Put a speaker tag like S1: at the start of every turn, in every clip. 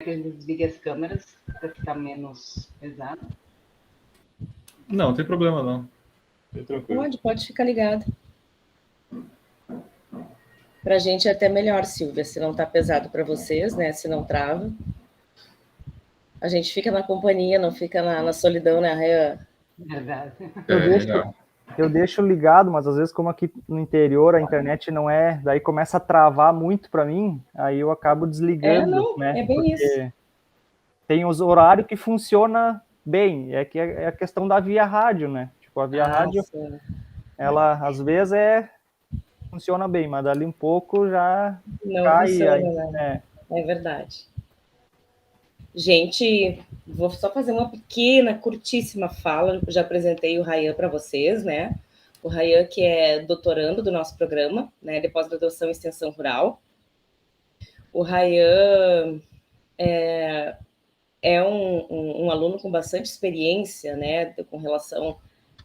S1: que a gente desligue as câmeras para ficar menos pesado?
S2: Não, não tem problema não. Bem tranquilo.
S3: Pode ficar ligado. Para a gente é até melhor, Silvia, se não está pesado para vocês, né? Se não trava. A gente fica na companhia, não fica na solidão, né, Rayan?
S1: Verdade.
S4: Eu deixo ligado, mas às vezes, como aqui no interior a internet não é, daí começa a travar muito para mim, aí eu acabo desligando, né?
S3: É bem isso.
S4: Tem os horários que funciona bem, é que é a questão da via rádio, né? Tipo, a via rádio,
S3: sim.
S4: Ela às vezes funciona bem, mas dali um pouco já
S3: não
S4: cai.
S3: Funciona,
S4: aí,
S3: né? É verdade. Gente, vou só fazer uma pequena, curtíssima fala. Eu já apresentei o Rayan para vocês, né? O Rayan, que é doutorando do nosso programa, né, de pós-graduação em extensão rural. O Rayan é um aluno com bastante experiência, né, com relação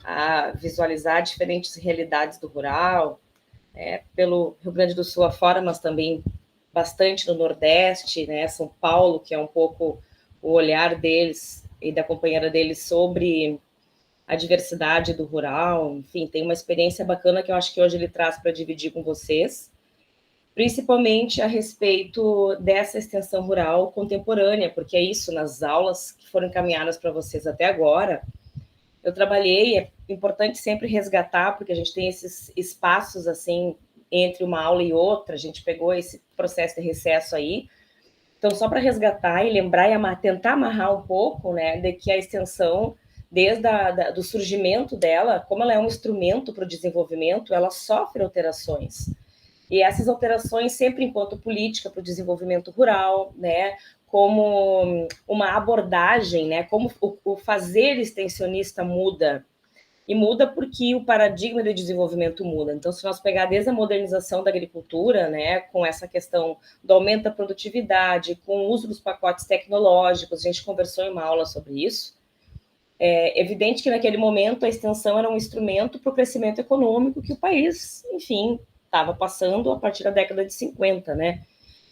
S3: a visualizar diferentes realidades do rural, pelo Rio Grande do Sul afora, mas também bastante no Nordeste, né, São Paulo, que é um pouco o olhar deles e da companheira deles sobre a diversidade do rural. Enfim, tem uma experiência bacana que eu acho que hoje ele traz para dividir com vocês, principalmente a respeito dessa extensão rural contemporânea, porque é isso, nas aulas que foram encaminhadas para vocês até agora, eu trabalhei, é importante sempre resgatar, porque a gente tem esses espaços, assim, entre uma aula e outra, a gente pegou esse processo de recesso aí, então só para resgatar e lembrar e tentar amarrar um pouco, né, de que a extensão, desde do surgimento dela, como ela é um instrumento para o desenvolvimento, ela sofre alterações. E essas alterações sempre enquanto política para o desenvolvimento rural, né, como uma abordagem, né, como o fazer extensionista muda. E muda porque o paradigma de desenvolvimento muda. Então, se nós pegar desde a modernização da agricultura, né, com essa questão do aumento da produtividade, com o uso dos pacotes tecnológicos, a gente conversou em uma aula sobre isso, é evidente que naquele momento a extensão era um instrumento para o crescimento econômico que o país, enfim, estava passando a partir da década de 50, né?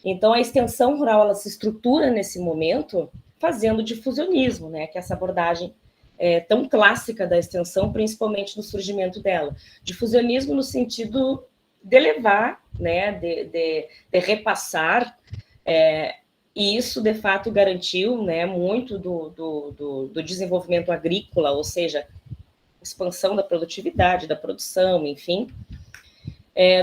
S3: Então, a extensão rural, ela se estrutura nesse momento fazendo difusionismo, né? Que é essa abordagem tão clássica da extensão, principalmente no surgimento dela. Difusionismo no sentido de levar, né? De repassar, e isso, de fato, garantiu, né, muito do desenvolvimento agrícola, ou seja, expansão da produtividade, da produção, enfim.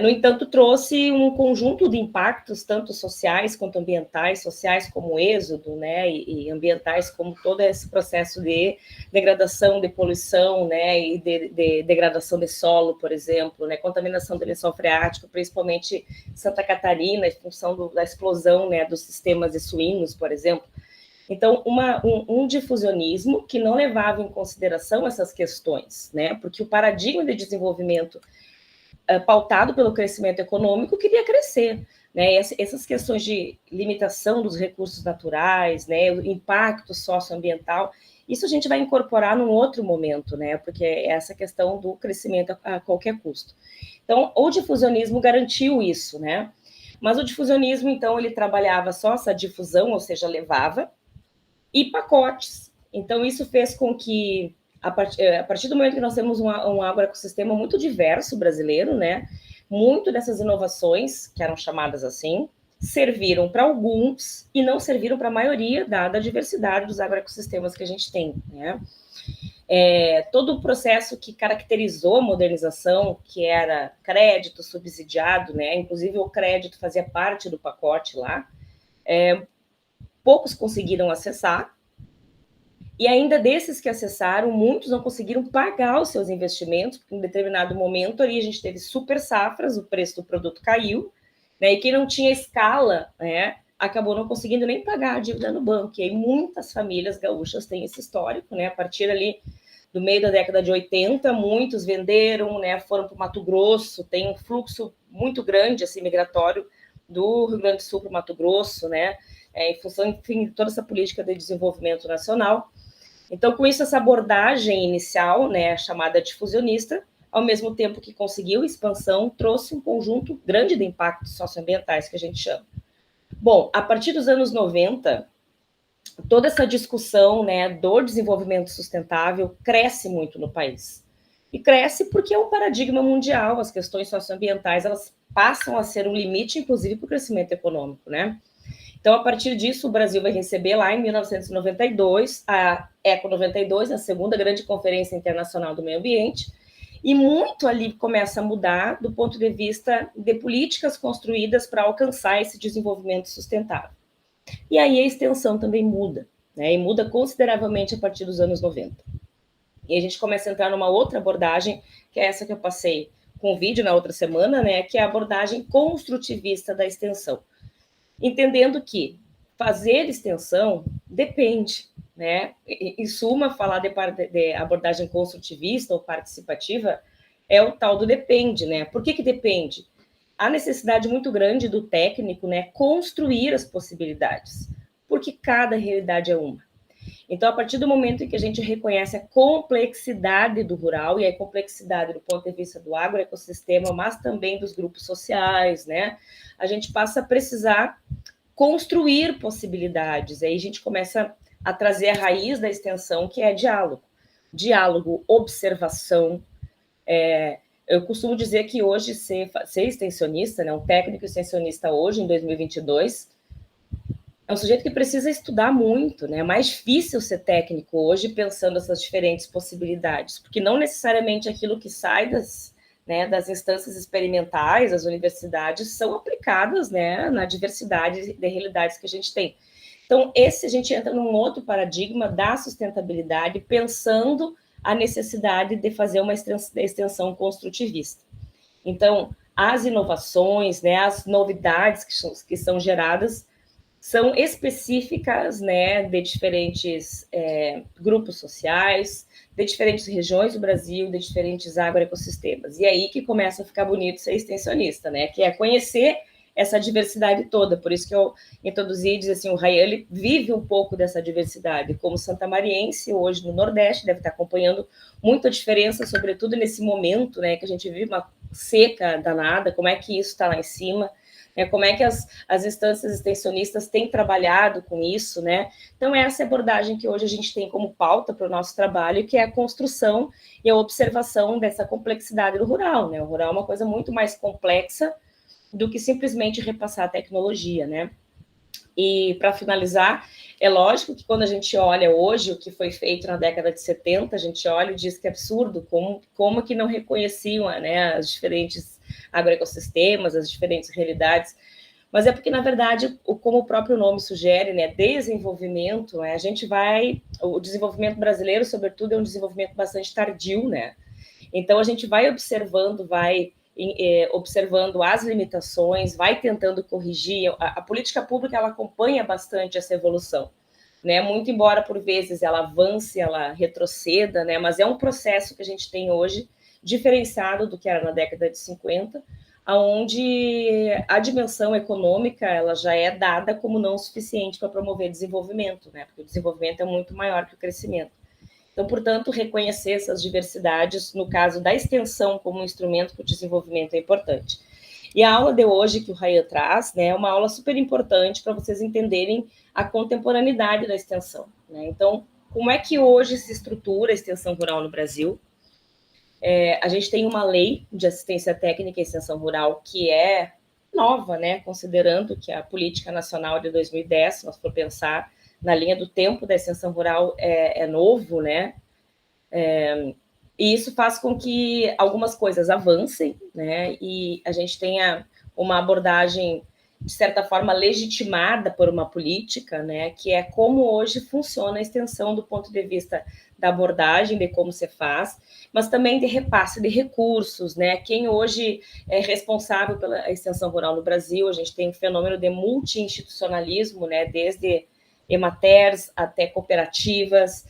S3: No entanto, trouxe um conjunto de impactos, tanto sociais quanto ambientais, sociais como o êxodo, né, e ambientais como todo esse processo de degradação, de poluição, né, e de degradação de solo, por exemplo, né, contaminação do lençol freático, principalmente em Santa Catarina, em função da explosão, né, dos sistemas de suínos, por exemplo. Então, um difusionismo que não levava em consideração essas questões, né, porque o paradigma de desenvolvimento pautado pelo crescimento econômico, queria crescer, né? Essas questões de limitação dos recursos naturais, né? O impacto socioambiental, isso a gente vai incorporar num outro momento, né? Porque é essa questão do crescimento a qualquer custo. Então, o difusionismo garantiu isso, né? Mas o difusionismo, então, ele trabalhava só essa difusão, ou seja, levava, e pacotes. Então, isso fez com que a partir do momento que nós temos um agroecossistema muito diverso brasileiro, né, muito dessas inovações, que eram chamadas assim, serviram para alguns e não serviram para a maioria, dada a diversidade dos agroecossistemas que a gente tem, né. Todo o processo que caracterizou a modernização, que era crédito subsidiado, né, inclusive o crédito fazia parte do pacote lá, poucos conseguiram acessar, e ainda desses que acessaram, muitos não conseguiram pagar os seus investimentos, porque em determinado momento ali a gente teve super safras, o preço do produto caiu, né, e quem não tinha escala, né, acabou não conseguindo nem pagar a dívida no banco. E aí muitas famílias gaúchas têm esse histórico, né, a partir ali do meio da década de 80, muitos venderam, né, foram para o Mato Grosso, tem um fluxo muito grande, assim, migratório do Rio Grande do Sul para o Mato Grosso, né, em função, enfim, de toda essa política de desenvolvimento nacional. Então, com isso, essa abordagem inicial, né, chamada difusionista, ao mesmo tempo que conseguiu expansão, trouxe um conjunto grande de impactos socioambientais, que a gente chama. Bom, a partir dos anos 90, toda essa discussão, né, do desenvolvimento sustentável cresce muito no país. E cresce porque é um paradigma mundial, as questões socioambientais, elas passam a ser um limite, inclusive, para o crescimento econômico, né? Então, a partir disso, o Brasil vai receber lá em 1992 a Eco 92, a segunda grande conferência internacional do meio ambiente, e muito ali começa a mudar do ponto de vista de políticas construídas para alcançar esse desenvolvimento sustentável. E aí a extensão também muda, né? E muda consideravelmente a partir dos anos 90. E a gente começa a entrar numa outra abordagem, que é essa que eu passei com o vídeo na outra semana, né? Que é a abordagem construtivista da extensão. Entendendo que fazer extensão depende, né? Em suma, falar de abordagem construtivista ou participativa é o tal do depende, né? Por que depende? Há necessidade muito grande do técnico, né, construir as possibilidades, porque cada realidade é uma. Então, a partir do momento em que a gente reconhece a complexidade do rural, e a complexidade do ponto de vista do agroecossistema, mas também dos grupos sociais, né, a gente passa a precisar construir possibilidades. Aí a gente começa a trazer a raiz da extensão, que é diálogo. Diálogo, observação. Eu costumo dizer que hoje ser extensionista, né, um técnico extensionista hoje, em 2022, é um sujeito que precisa estudar muito, né? É mais difícil ser técnico hoje pensando essas diferentes possibilidades, porque não necessariamente aquilo que sai das instâncias experimentais, das universidades, são aplicadas, né, na diversidade de realidades que a gente tem. Então, a gente entra num outro paradigma da sustentabilidade, pensando a necessidade de fazer uma extensão construtivista. Então, as inovações, né, as novidades que são geradas são específicas, né, de diferentes grupos sociais, de diferentes regiões do Brasil, de diferentes agroecossistemas. E aí que começa a ficar bonito ser extensionista, né, que é conhecer essa diversidade toda. Por isso que eu introduzi e disse assim, o Rayan, ele vive um pouco dessa diversidade. Como santamariense, hoje no Nordeste, deve estar acompanhando muito a diferença, sobretudo nesse momento, né, que a gente vive uma seca danada, como é que isso está lá em cima, né, como é que as instâncias extensionistas têm trabalhado com isso, né? Então, essa é a abordagem que hoje a gente tem como pauta para o nosso trabalho, que é a construção e a observação dessa complexidade do rural, né? O rural é uma coisa muito mais complexa do que simplesmente repassar a tecnologia, né? E, para finalizar, é lógico que quando a gente olha hoje o que foi feito na década de 70, a gente olha e diz que é absurdo, como que não reconheciam, né, as diferentes agroecossistemas, as diferentes realidades, mas é porque, na verdade, como o próprio nome sugere, né, desenvolvimento, né, o desenvolvimento brasileiro, sobretudo, é um desenvolvimento bastante tardio, né? Então, a gente vai observando as limitações, vai tentando corrigir. A política pública, ela acompanha bastante essa evolução, né? Muito embora, por vezes, ela avance, ela retroceda, né? Mas é um processo que a gente tem hoje, diferenciado do que era na década de 50, onde a dimensão econômica ela já é dada como não suficiente para promover desenvolvimento, né? Porque o desenvolvimento é muito maior que o crescimento. Então, portanto, reconhecer essas diversidades, no caso da extensão como um instrumento para o desenvolvimento, é importante. E a aula de hoje que o Rayan traz, né, é uma aula super importante para vocês entenderem a contemporaneidade da extensão, né? Então, como é que hoje se estrutura a extensão rural no Brasil? A gente tem uma lei de assistência técnica e extensão rural que é nova, né, considerando que a Política Nacional de 2010, se nós for pensar na linha do tempo da extensão rural, é novo, né, e isso faz com que algumas coisas avancem, né, e a gente tenha uma abordagem, de certa forma, legitimada por uma política, né, que é como hoje funciona a extensão do ponto de vista da abordagem, de como se faz, mas também de repasse de recursos, né? Quem hoje é responsável pela extensão rural no Brasil, a gente tem um fenômeno de multi-institucionalismo, né? Desde Ematers até cooperativas,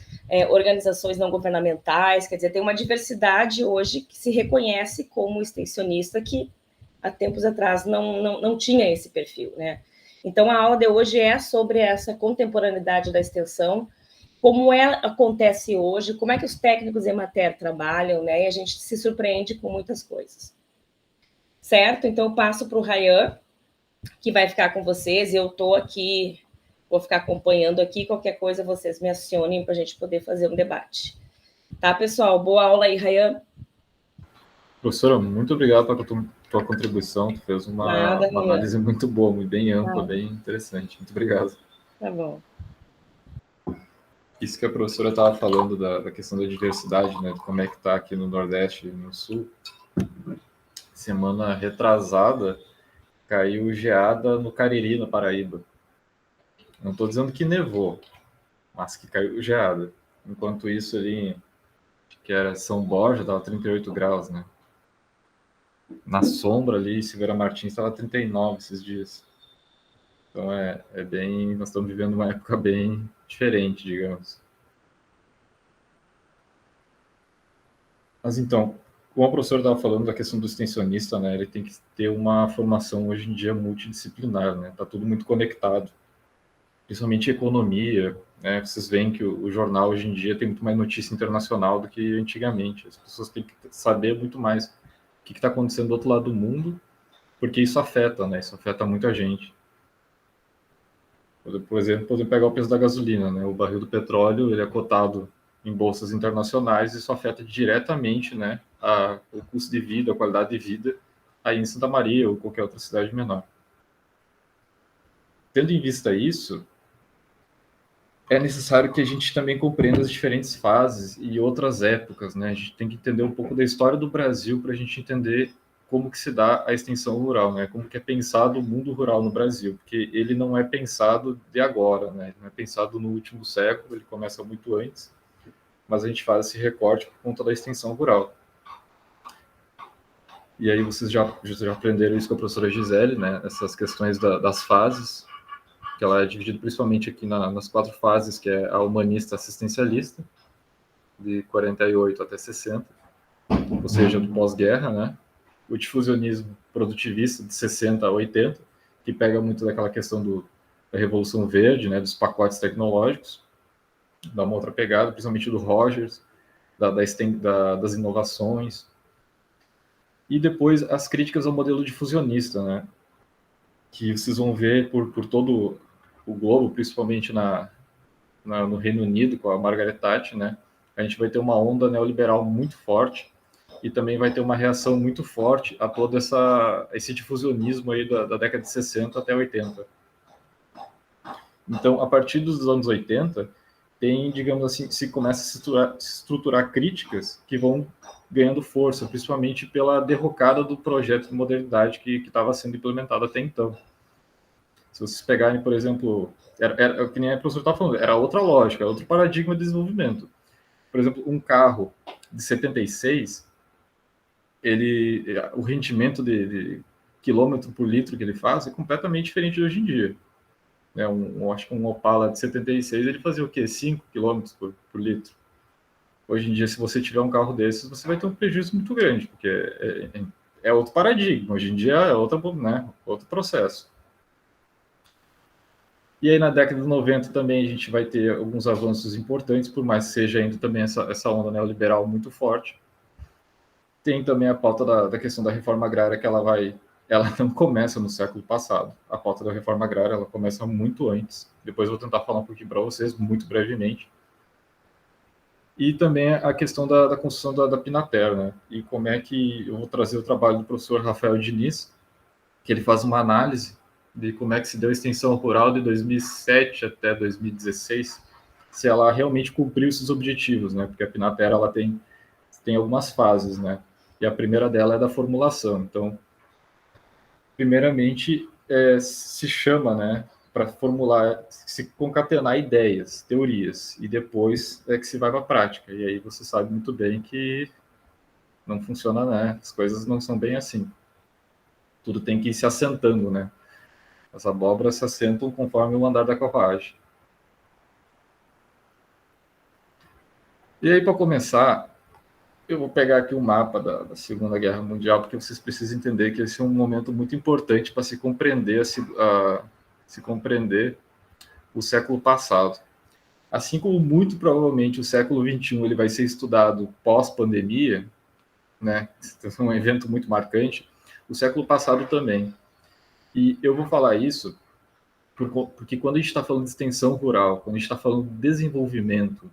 S3: organizações não governamentais, quer dizer, tem uma diversidade hoje que se reconhece como extensionista que há tempos atrás não tinha esse perfil, né? Então, a aula de hoje é sobre essa contemporaneidade da extensão, como ela acontece hoje, como é que os técnicos Emater trabalham, né? E a gente se surpreende com muitas coisas. Certo? Então, eu passo para o Rayan, que vai ficar com vocês. Eu estou aqui vou ficar acompanhando aqui, qualquer coisa vocês me acionem para a gente poder fazer um debate. Tá, pessoal? Boa aula aí, Rayan.
S2: Professora, muito obrigado pela tua contribuição, tu fez uma análise muito boa, muito bem ampla, bem interessante. Muito obrigado.
S3: Tá bom.
S2: Isso que a professora estava falando da questão da diversidade, né, de como é que está aqui no Nordeste e no Sul. Semana retrasada, caiu geada no Cariri, na Paraíba. Não estou dizendo que nevou, mas que caiu geada. Enquanto isso ali, que era São Borja, estava 38 graus, né? Na sombra ali, Silveira Martins estava 39 esses dias. Então é bem, nós estamos vivendo uma época bem diferente, digamos. Mas então, como o professor estava falando da questão do extensionista, né, ele tem que ter uma formação hoje em dia multidisciplinar, né? Está tudo muito conectado, principalmente economia, né? Vocês veem que o jornal hoje em dia tem muito mais notícia internacional do que antigamente. As pessoas têm que saber muito mais o que está acontecendo do outro lado do mundo, porque isso afeta, né? Isso afeta muita gente. Por exemplo, podemos pegar o preço da gasolina, né? O barril do petróleo, ele é cotado em bolsas internacionais, e isso afeta diretamente, né, o custo de vida, a qualidade de vida aí em Santa Maria ou qualquer outra cidade menor. Tendo em vista isso, é necessário que a gente também compreenda as diferentes fases e outras épocas, né? A gente tem que entender um pouco da história do Brasil para a gente entender como que se dá a extensão rural, né? Como que é pensado o mundo rural no Brasil, porque ele não é pensado de agora, né? Ele não é pensado no último século, ele começa muito antes, mas a gente faz esse recorte por conta da extensão rural. E aí vocês já aprenderam isso com a professora Gisele, né? Essas questões das fases, que ela é dividida principalmente aqui nas 4 fases, que é a humanista assistencialista, de 48 até 60, ou seja, do pós-guerra, né? O difusionismo produtivista, de 60 a 80, que pega muito daquela questão da Revolução Verde, né? Dos pacotes tecnológicos, dá uma outra pegada, principalmente do Rogers, das inovações. E depois as críticas ao modelo difusionista, né? Que vocês vão ver por todo o globo, principalmente no Reino Unido, com a Margaret Thatcher, né? A gente vai ter uma onda neoliberal muito forte e também vai ter uma reação muito forte a todo esse difusionismo aí da década de 60 até 80. Então, a partir dos anos 80, tem, digamos assim, se começa a se estruturar críticas que vão ganhando força, principalmente pela derrocada do projeto de modernidade que estava sendo implementado até então. Se vocês pegarem, por exemplo, era que nem a professora estava falando, era outra lógica, outro paradigma de desenvolvimento. Por exemplo, um carro de 76, o rendimento de quilômetro por litro que ele faz é completamente diferente de hoje em dia. Acho que um Opala de 76, ele fazia o quê? 5 km por litro. Hoje em dia, se você tiver um carro desses, você vai ter um prejuízo muito grande, porque é outro paradigma. Hoje em dia é outro processo. E aí, na década de 90 também a gente vai ter alguns avanços importantes, por mais que seja ainda também essa onda neoliberal muito forte. Tem também a pauta da questão da reforma agrária, que ela não começa no século passado. A pauta da reforma agrária, ela começa muito antes. Depois eu vou tentar falar um pouquinho para vocês, muito brevemente. E também a questão da construção da Pinater, né? E como é que eu vou trazer o trabalho do professor Rafael Diniz, que ele faz uma análise de como é que se deu a extensão rural de 2007 até 2016, se ela realmente cumpriu esses objetivos, né? Porque a Pinater, ela tem algumas fases, né? E a primeira dela é da formulação. Então, primeiramente, se chama, né, para formular, se concatenar ideias, teorias, e depois é que se vai para a prática. E aí você sabe muito bem que não funciona, né? As coisas não são bem assim. Tudo tem que ir se assentando, né? As abóboras se assentam conforme o andar da carruagem. E aí, para começar, eu vou pegar aqui o mapa da Segunda Guerra Mundial, porque vocês precisam entender que esse é um momento muito importante para se compreender, se compreender o século passado. Assim como muito provavelmente o século XXI ele vai ser estudado pós-pandemia, né? É um evento muito marcante, o século passado também. E eu vou falar isso Porque quando a gente está falando de extensão rural, quando a gente está falando de desenvolvimento,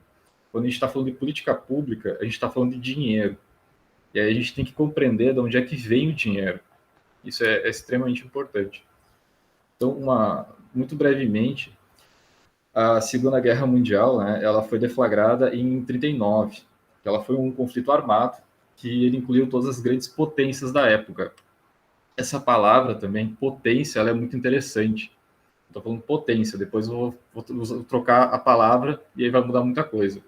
S2: quando a gente está falando de política pública, a gente está falando de dinheiro. E aí a gente tem que compreender de onde é que vem o dinheiro. Isso é extremamente importante. Então, muito brevemente, a Segunda Guerra Mundial, né, ela foi deflagrada em 39. Ela foi um conflito armado que ele incluiu todas as grandes potências da época. Essa palavra também, potência, ela é muito interessante. Estou falando potência, depois eu vou trocar a palavra e aí vai mudar muita coisa.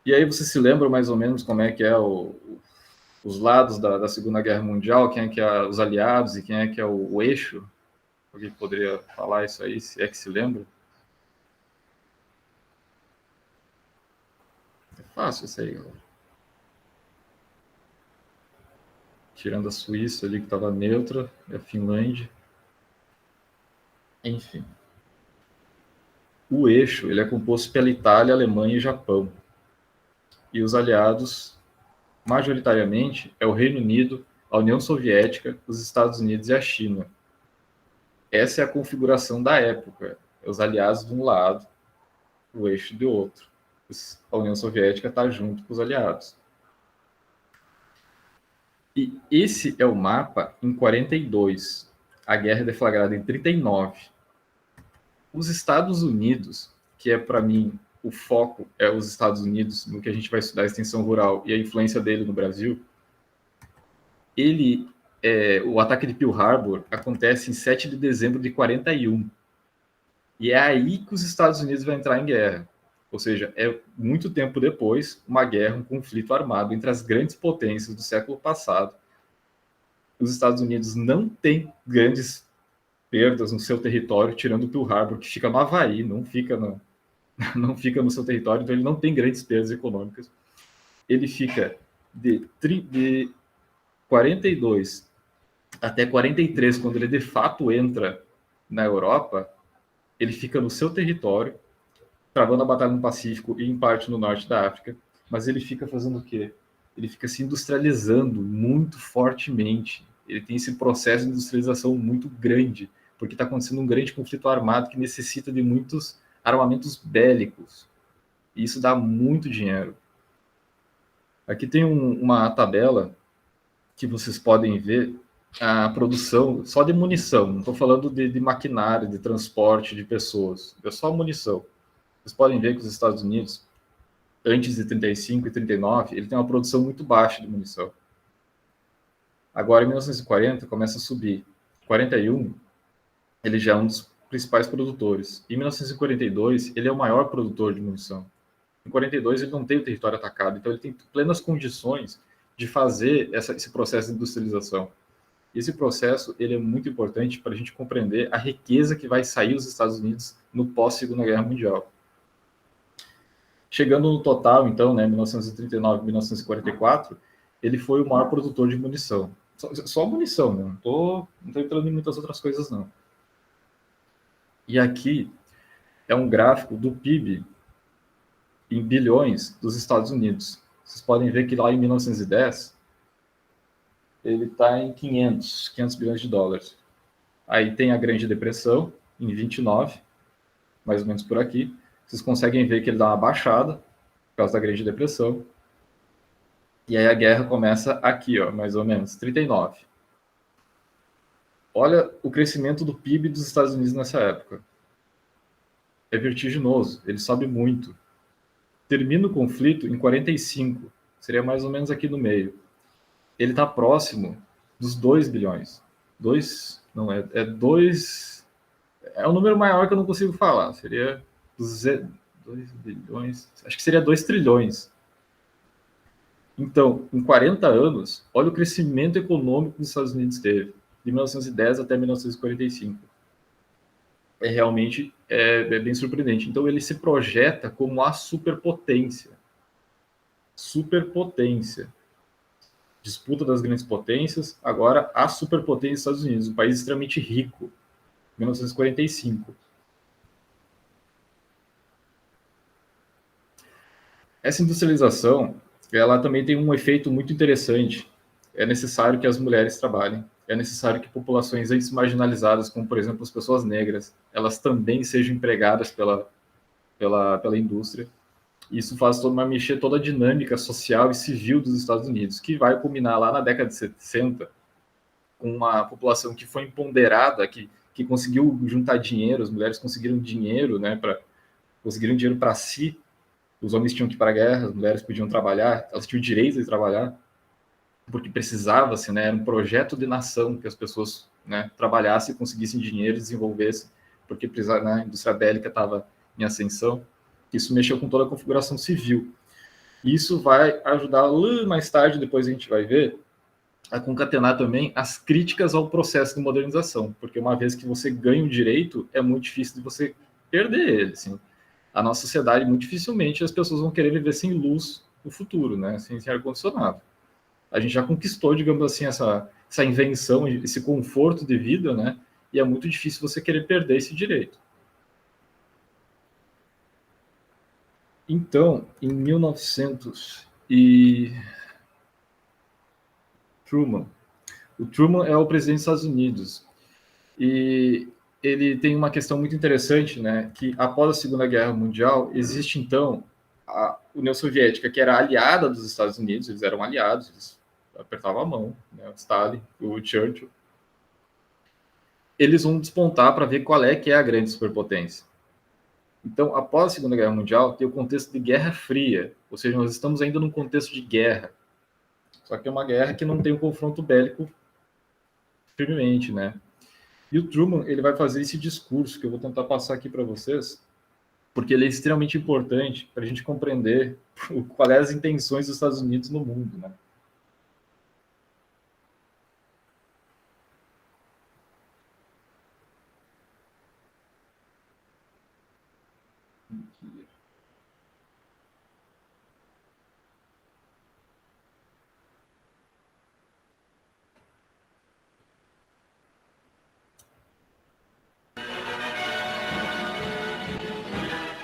S2: E aí você se lembra mais ou menos como é que é os lados da Segunda Guerra Mundial, quem é que é os aliados e quem é que é o eixo? Alguém poderia falar isso aí, se é que se lembra? É fácil isso aí, galera. Tirando a Suíça ali, que estava neutra, e a Finlândia. Enfim. O eixo ele é composto pela Itália, Alemanha e Japão. E os aliados, majoritariamente, é o Reino Unido, a União Soviética, os Estados Unidos e a China. Essa é a configuração da época. Os aliados de um lado, o eixo de outro. A União Soviética está junto com os aliados. E esse é o mapa em 42. A guerra é deflagrada em 39. Os Estados Unidos, que é para mim o foco é os Estados Unidos, no que a gente vai estudar a extensão rural e a influência dele no Brasil, o ataque de Pearl Harbor acontece em 7 de dezembro de 41. E é aí que os Estados Unidos vão entrar em guerra. Ou seja, é muito tempo depois, uma guerra, um conflito armado entre as grandes potências do século passado. Os Estados Unidos não têm grandes perdas no seu território, tirando o Pearl Harbor, que fica no Havaí, não fica no seu território, então ele não tem grandes perdas econômicas. Ele fica de 42 até 43, quando ele de fato entra na Europa, ele fica no seu território, travando a batalha no Pacífico e em parte no norte da África, mas ele fica fazendo o quê? Ele fica se industrializando muito fortemente. Ele tem esse processo de industrialização muito grande, porque está acontecendo um grande conflito armado que necessita de muitos armamentos bélicos. E isso dá muito dinheiro. Aqui tem uma tabela que vocês podem ver a produção só de munição. Não estou falando de maquinário, de transporte de pessoas. É só munição. Vocês podem ver que os Estados Unidos, antes de 35 e 39, ele tem uma produção muito baixa de munição. Agora, em 1940, começa a subir. Em 41, ele já é um dos principais produtores. Em 1942, ele é o maior produtor de munição. Em 42, ele não tem o território atacado, então ele tem plenas condições de fazer esse processo de industrialização. Esse processo ele é muito importante para a gente compreender a riqueza que vai sair dos Estados Unidos no pós-Segunda Guerra Mundial. Chegando no total, então, 1939 e 1944, ele foi o maior produtor de munição. Só munição, né? Não estou entrando em muitas outras coisas, não. E aqui é um gráfico do PIB em bilhões dos Estados Unidos. Vocês podem ver que lá em 1910, ele está em 500 bilhões de dólares. Aí tem a Grande Depressão, em 29, mais ou menos por aqui. Vocês conseguem ver que ele dá uma baixada, por causa da Grande Depressão. E aí a guerra começa aqui, mais ou menos, 39. Olha o crescimento do PIB dos Estados Unidos nessa época. É vertiginoso, ele sobe muito. Termina o conflito em 45, seria mais ou menos aqui no meio. Ele está próximo dos 2 bilhões. 2 é um número maior que eu não consigo falar. Seria 2 bilhões, acho que seria 2 trilhões. Então, em 40 anos, olha o crescimento econômico que os Estados Unidos teve, de 1910 até 1945. Realmente bem surpreendente. Então, ele se projeta como a superpotência. Superpotência. Disputa das grandes potências, agora a superpotência dos Estados Unidos, um país extremamente rico, 1945. Essa industrialização, ela também tem um efeito muito interessante. É necessário que as mulheres trabalhem. é necessário que populações antes marginalizadas, como, por exemplo, as pessoas negras, elas também sejam empregadas pela indústria. Isso faz mexer toda a dinâmica social e civil dos Estados Unidos, que vai culminar lá na década de 60, com uma população que foi empoderada, que conseguiu juntar dinheiro, as mulheres conseguiram dinheiro, né, conseguiram dinheiro para si. Os homens tinham que ir para a guerra, as mulheres podiam trabalhar, elas tinham o direito de trabalhar, porque precisava-se, né, era um projeto de nação que as pessoas, né, trabalhassem, conseguissem dinheiro e desenvolvessem, porque né, a indústria bélica estava em ascensão. Isso mexeu com toda a configuração civil. Isso vai ajudar lá mais tarde, depois a gente vai ver, a concatenar também as críticas ao processo de modernização, porque uma vez que você ganha o direito, é muito difícil de você perder ele, assim. A nossa sociedade, muito dificilmente, as pessoas vão querer viver sem luz no futuro, né, sem ar-condicionado. A gente já conquistou, digamos assim, essa invenção, esse conforto de vida, né? E é muito difícil você querer perder esse direito. Então, em 1900 o Truman é o presidente dos Estados Unidos e ele tem uma questão muito interessante, né? Que após a Segunda Guerra Mundial existe então a União Soviética, que era aliada dos Estados Unidos, eles eram aliados, eles apertavam a mão, né, o Stalin, o Churchill. Eles vão despontar para ver qual é que é a grande superpotência. Então, após a Segunda Guerra Mundial, tem o contexto de Guerra Fria, ou seja, nós estamos ainda num contexto de guerra. Só que é uma guerra que não tem um confronto bélico firmemente, né? E o Truman, ele vai fazer esse discurso que eu vou tentar passar aqui para vocês, porque ele é extremamente importante para a gente compreender quais são as intenções dos Estados Unidos no mundo, né?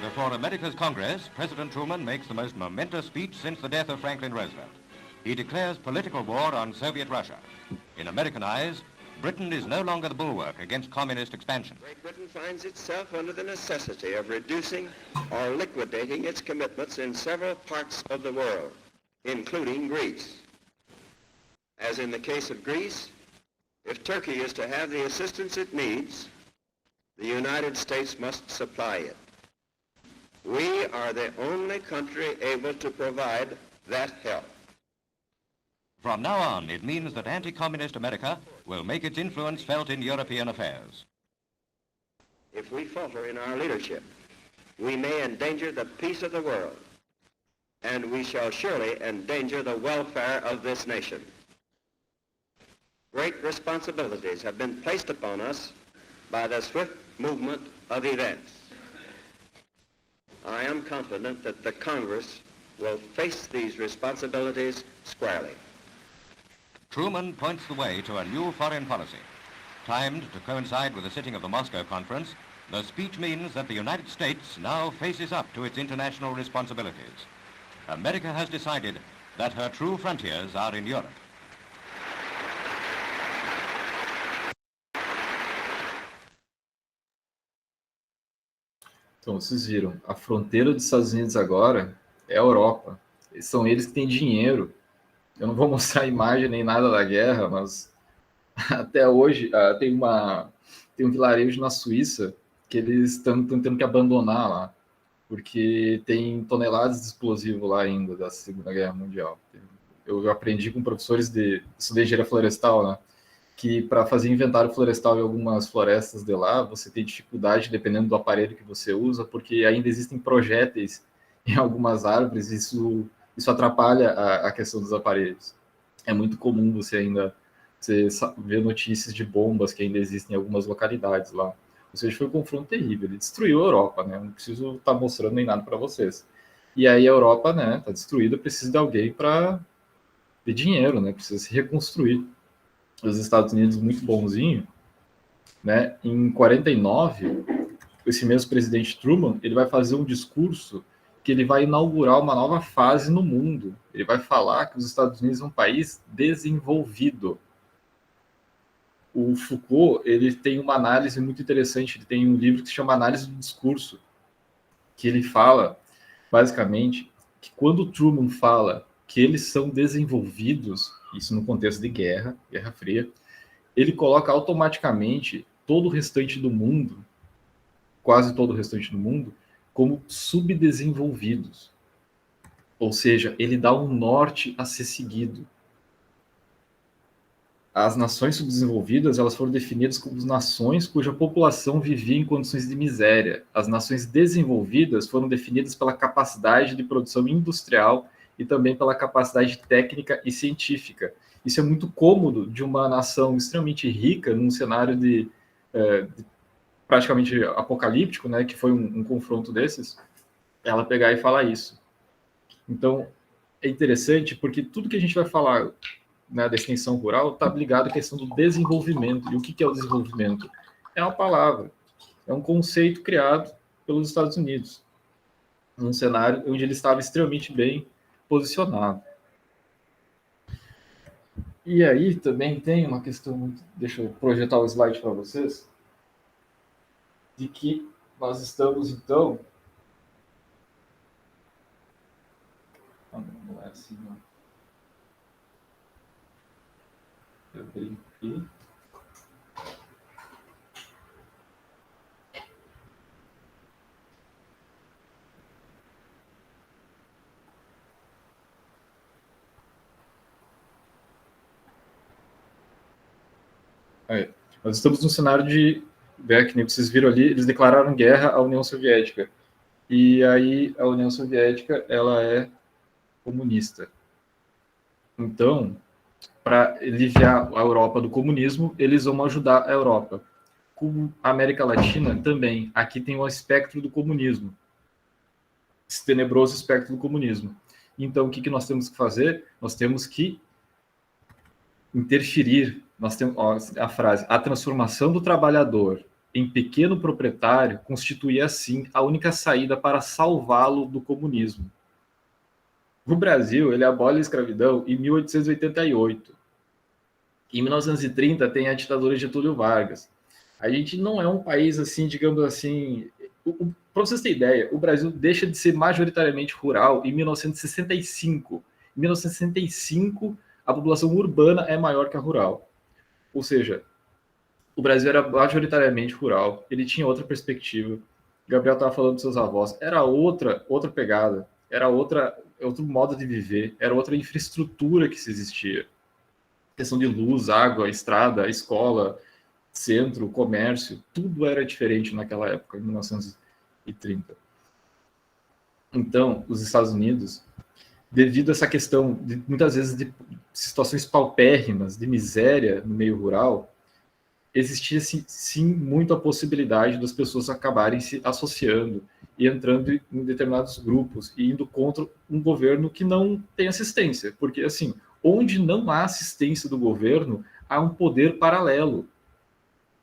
S5: Before America's Congress, President Truman makes the most momentous speech since the death of Franklin Roosevelt. He declares political war on Soviet Russia. In American eyes, Britain is no longer the bulwark against communist expansion.
S6: Great Britain finds itself under the necessity of reducing or liquidating its commitments in several parts of the world, including Greece. As in the case of Greece, if Turkey is to have the assistance it needs, the United States must supply it. We are the only country able to provide that help.
S5: From now on, it means that anti-communist America will make its influence felt in European affairs.
S6: If we falter in our leadership, we may endanger the peace of the world, and we shall surely endanger the welfare of this nation. Great responsibilities have been placed upon us by the swift movement of events. I am confident that the Congress will face these responsibilities squarely.
S5: Truman points the way to a new foreign policy. Timed to coincide with the sitting of the Moscow Conference, the speech means that the United States now faces up to its international responsibilities. America has decided that her true frontiers are in Europe.
S2: Então, vocês viram, a fronteira dos Estados Unidos agora é a Europa. São eles que têm dinheiro. Eu não vou mostrar a imagem nem nada da guerra, mas até hoje tem um vilarejo na Suíça que eles estão tendo que abandonar lá, porque tem toneladas de explosivo lá ainda da Segunda Guerra Mundial. Eu aprendi com professores de engenharia florestal, né? Que para fazer inventário florestal em algumas florestas de lá, você tem dificuldade dependendo do aparelho que você usa, porque ainda existem projéteis em algumas árvores, isso atrapalha a questão dos aparelhos. É muito comum você ver notícias de bombas que ainda existem em algumas localidades lá. Ou seja, foi um confronto terrível, ele destruiu a Europa, né? Não preciso estar mostrando nem nada para vocês. E aí a Europa, né, está destruída, precisa de alguém para ter dinheiro, né? Precisa se reconstruir. Os Estados Unidos muito bonzinho, né? Em 49, esse mesmo presidente Truman, ele vai fazer um discurso que ele vai inaugurar uma nova fase no mundo. Ele vai falar que os Estados Unidos é um país desenvolvido. o Foucault, ele tem uma análise muito interessante, ele tem um livro que se chama Análise do Discurso, que ele fala, basicamente, que quando o Truman fala que eles são desenvolvidos, isso no contexto de Guerra Fria, ele coloca automaticamente todo o restante do mundo, quase todo o restante do mundo, como subdesenvolvidos. Ou seja, ele dá um norte a ser seguido. As nações subdesenvolvidas, elas foram definidas como nações cuja população vivia em condições de miséria. As nações desenvolvidas foram definidas pela capacidade de produção industrial e também pela capacidade técnica e científica. Isso é muito cômodo de uma nação extremamente rica, num cenário de praticamente apocalíptico, né, que foi um confronto desses, ela pegar e falar isso. Então, é interessante porque tudo que a gente vai falar, né, da extensão rural está ligado à questão do desenvolvimento. E o que é o desenvolvimento? É uma palavra, é um conceito criado pelos Estados Unidos, num cenário onde ele estava extremamente bem posicionado. E aí também tem uma questão, deixa eu projetar o slide para vocês, de que nós estamos, então... Não é assim, não. Eu brinco aqui. Aí, nós estamos num cenário de... que nem vocês viram ali, eles declararam guerra à União Soviética. E aí a União Soviética, ela é comunista. Então, para aliviar a Europa do comunismo, eles vão ajudar a Europa. Como a América Latina também. Aqui tem um espectro do comunismo. Esse tenebroso espectro do comunismo. Então, o que nós temos que fazer? Nós temos que interferir. Nós temos a frase: a transformação do trabalhador em pequeno proprietário constituía, assim, a única saída para salvá-lo do comunismo. O Brasil, ele abole a escravidão em 1888. Em 1930, tem a ditadura de Getúlio Vargas. A gente não é um país, assim, digamos assim... Para vocês terem ideia, o Brasil deixa de ser majoritariamente rural em 1965. Em 1965, a população urbana é maior que a rural. Ou seja, o Brasil era majoritariamente rural, ele tinha outra perspectiva. O Gabriel estava falando dos seus avós. Era outra pegada, era outro modo de viver, era outra infraestrutura que se existia. Questão de luz, água, estrada, escola, centro, comércio, tudo era diferente naquela época, em 1930. Então, os Estados Unidos, devido a essa questão, muitas vezes, de situações paupérrimas, de miséria no meio rural, existia, sim, muito a possibilidade das pessoas acabarem se associando e entrando em determinados grupos e indo contra um governo que não tem assistência. Porque, assim, onde não há assistência do governo, há um poder paralelo.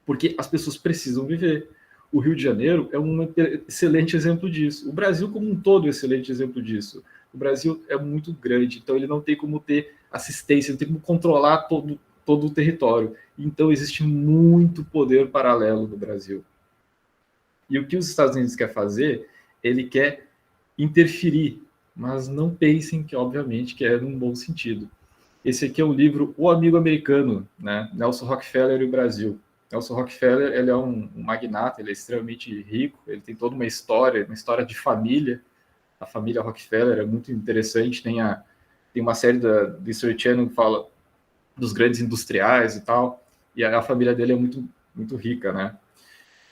S2: Porque as pessoas precisam viver. O Rio de Janeiro é um excelente exemplo disso. O Brasil como um todo é um excelente exemplo disso. O Brasil é muito grande, então ele não tem como ter assistência, não tem como controlar todo o território. Então existe muito poder paralelo no Brasil. E o que os Estados Unidos quer fazer, ele quer interferir, mas não pensem que, obviamente, que é num bom sentido. Esse aqui é o livro O Amigo Americano, né? Nelson Rockefeller e o Brasil. Nelson Rockefeller, ele é um magnata, ele é extremamente rico, ele tem toda uma história de família. A família Rockefeller é muito interessante, tem uma série da History Channel que fala dos grandes industriais e tal, e a família dele é muito, muito rica, né?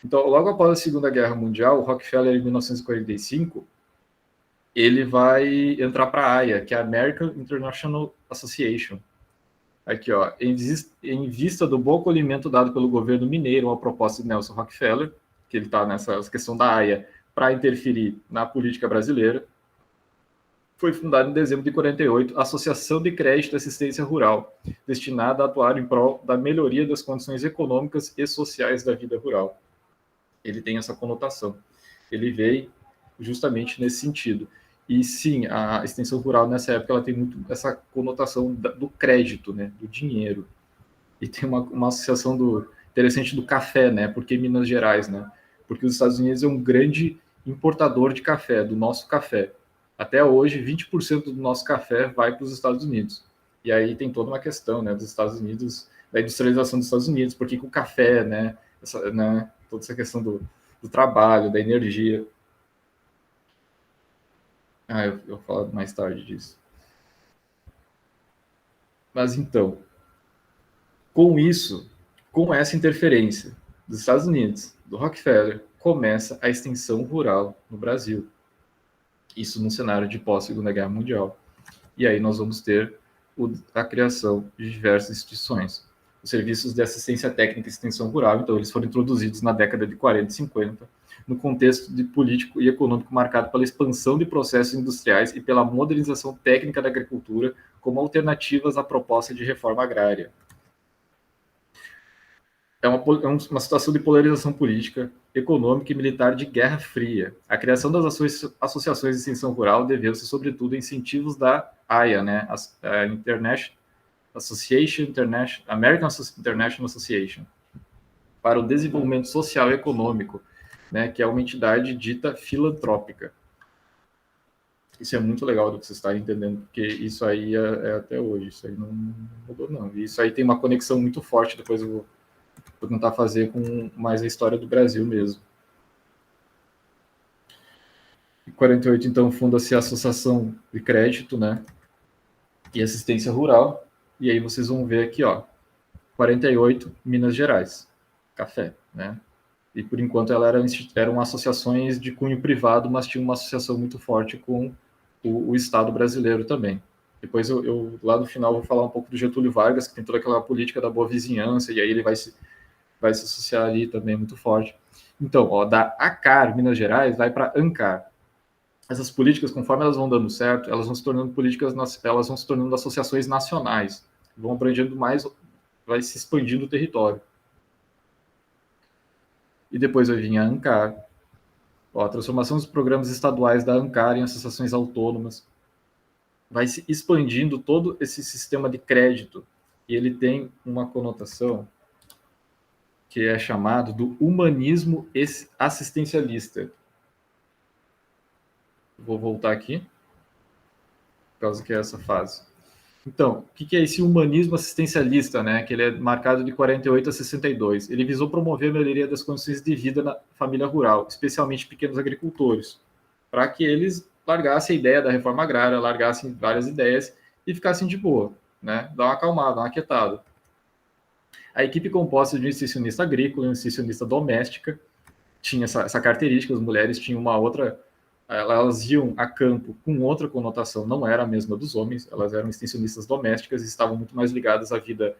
S2: Então, logo após a Segunda Guerra Mundial, o Rockefeller, em 1945, ele vai entrar para a AIA, que é a American International Association. Aqui, ó, em vista do bom acolhimento dado pelo governo mineiro à proposta de Nelson Rockefeller, que ele está nessa questão da AIA para interferir na política brasileira, foi fundada em dezembro de 48 a Associação de Crédito e Assistência Rural, destinada a atuar em prol da melhoria das condições econômicas e sociais da vida rural. Ele tem essa conotação. Ele veio justamente nesse sentido. E sim, a extensão rural nessa época ela tem muito essa conotação do crédito, né, do dinheiro. E tem uma associação interessante do café, né? Por que Minas Gerais, né? Porque os Estados Unidos é um grande importador de café, do nosso café. Até hoje, 20% do nosso café vai para os Estados Unidos. E aí tem toda uma questão, né, dos Estados Unidos, da industrialização dos Estados Unidos, porque com o café, né, toda essa questão do trabalho, da energia. Eu vou falar mais tarde disso. Mas então, com isso, com essa interferência dos Estados Unidos, do Rockefeller, começa a extensão rural no Brasil. Isso no cenário de pós-Segunda Guerra Mundial. E aí nós vamos ter a criação de diversas instituições. Os serviços de assistência técnica e extensão rural, então, eles foram introduzidos na década de 40 e 50, no contexto de político e econômico marcado pela expansão de processos industriais e pela modernização técnica da agricultura como alternativas à proposta de reforma agrária. É uma situação de polarização política, econômica e militar de Guerra Fria. A criação das associações de extensão rural deveu-se, sobretudo, a incentivos da AIA, né, a American International Association, para o desenvolvimento social e econômico, né, que é uma entidade dita filantrópica. Isso é muito legal do que você está entendendo, porque isso aí é até hoje, isso aí não mudou, não. E isso aí tem uma conexão muito forte, depois eu vou tentar fazer com mais a história do Brasil mesmo. Em 48, então, funda-se a Associação de Crédito, né, e Assistência Rural, e aí vocês vão ver aqui, ó, 48, Minas Gerais, café, né, e por enquanto eram associações de cunho privado, mas tinha uma associação muito forte com o Estado brasileiro também. Depois eu lá no final vou falar um pouco do Getúlio Vargas, que tem toda aquela política da boa vizinhança, e aí ele vai se associar ali também muito forte. Então, ó, da ACAR, Minas Gerais, vai para ANCAR. Essas políticas, conforme elas vão dando certo, elas vão se tornando elas vão se tornando associações nacionais, vão abrangendo mais, vai se expandindo o território. E depois vai vir a ANCAR, ó, a transformação dos programas estaduais da ANCAR em associações autônomas, vai se expandindo todo esse sistema de crédito, e ele tem uma conotação que é chamado do humanismo assistencialista. Vou voltar aqui, por causa que é essa fase. Então, o que é esse humanismo assistencialista, né? Que ele é marcado de 48 a 62. Ele visou promover a melhoria das condições de vida na família rural, especialmente pequenos agricultores, para que eles largassem a ideia da reforma agrária, largassem várias ideias e ficassem de boa, né? Dar uma acalmada, dar uma aquietada. A equipe composta de um extensionista agrícola e um extensionista doméstica tinha essa característica, as mulheres tinham uma outra, elas iam a campo com outra conotação, não era a mesma dos homens, elas eram extensionistas domésticas e estavam muito mais ligadas à vida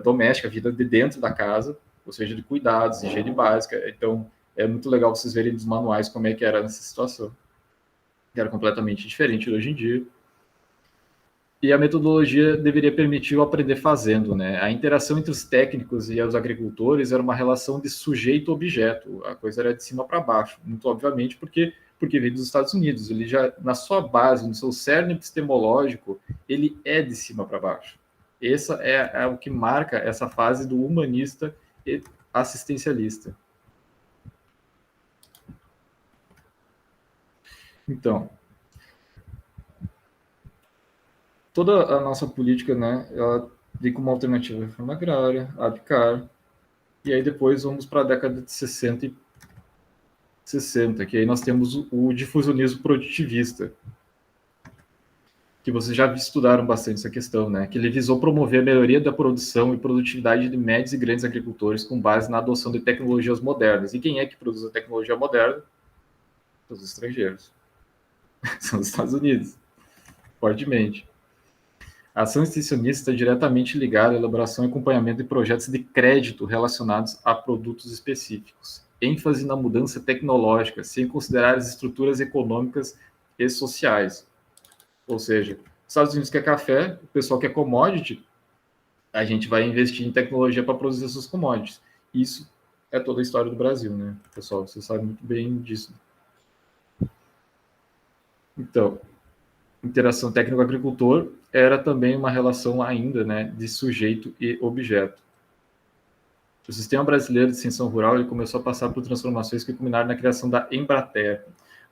S2: doméstica, à vida de dentro da casa, ou seja, de cuidados, higiene básica. Então, é muito legal vocês verem nos manuais como é que era nessa situação. Era completamente diferente de hoje em dia. E a metodologia deveria permitir o aprender fazendo, né? A interação entre os técnicos e os agricultores era uma relação de sujeito-objeto. A coisa era de cima para baixo, muito obviamente, porque vem dos Estados Unidos. Ele já, na sua base, no seu cerne epistemológico, ele é de cima para baixo. Essa é o que marca essa fase do humanista e assistencialista. Então, toda a nossa política, né, ela vem como alternativa à reforma agrária, a ABCAR, e aí depois vamos para a década de 60, que aí nós temos o difusionismo produtivista, que vocês já estudaram bastante essa questão, né, que ele visou promover a melhoria da produção e produtividade de médios e grandes agricultores com base na adoção de tecnologias modernas. E quem é que produz a tecnologia moderna? Os estrangeiros. São os Estados Unidos, fortemente. A ação extensionista está diretamente ligada à elaboração e acompanhamento de projetos de crédito relacionados a produtos específicos. ênfase na mudança tecnológica, sem considerar as estruturas econômicas e sociais. Ou seja, os Estados Unidos quer café, o pessoal quer commodity, a gente vai investir em tecnologia para produzir essas commodities. Isso é toda a história do Brasil, né, pessoal? Você sabe muito bem disso. Então, interação técnico-agricultor era também uma relação ainda, né, de sujeito e objeto. O sistema brasileiro de extensão rural ele começou a passar por transformações que culminaram na criação da Embrater,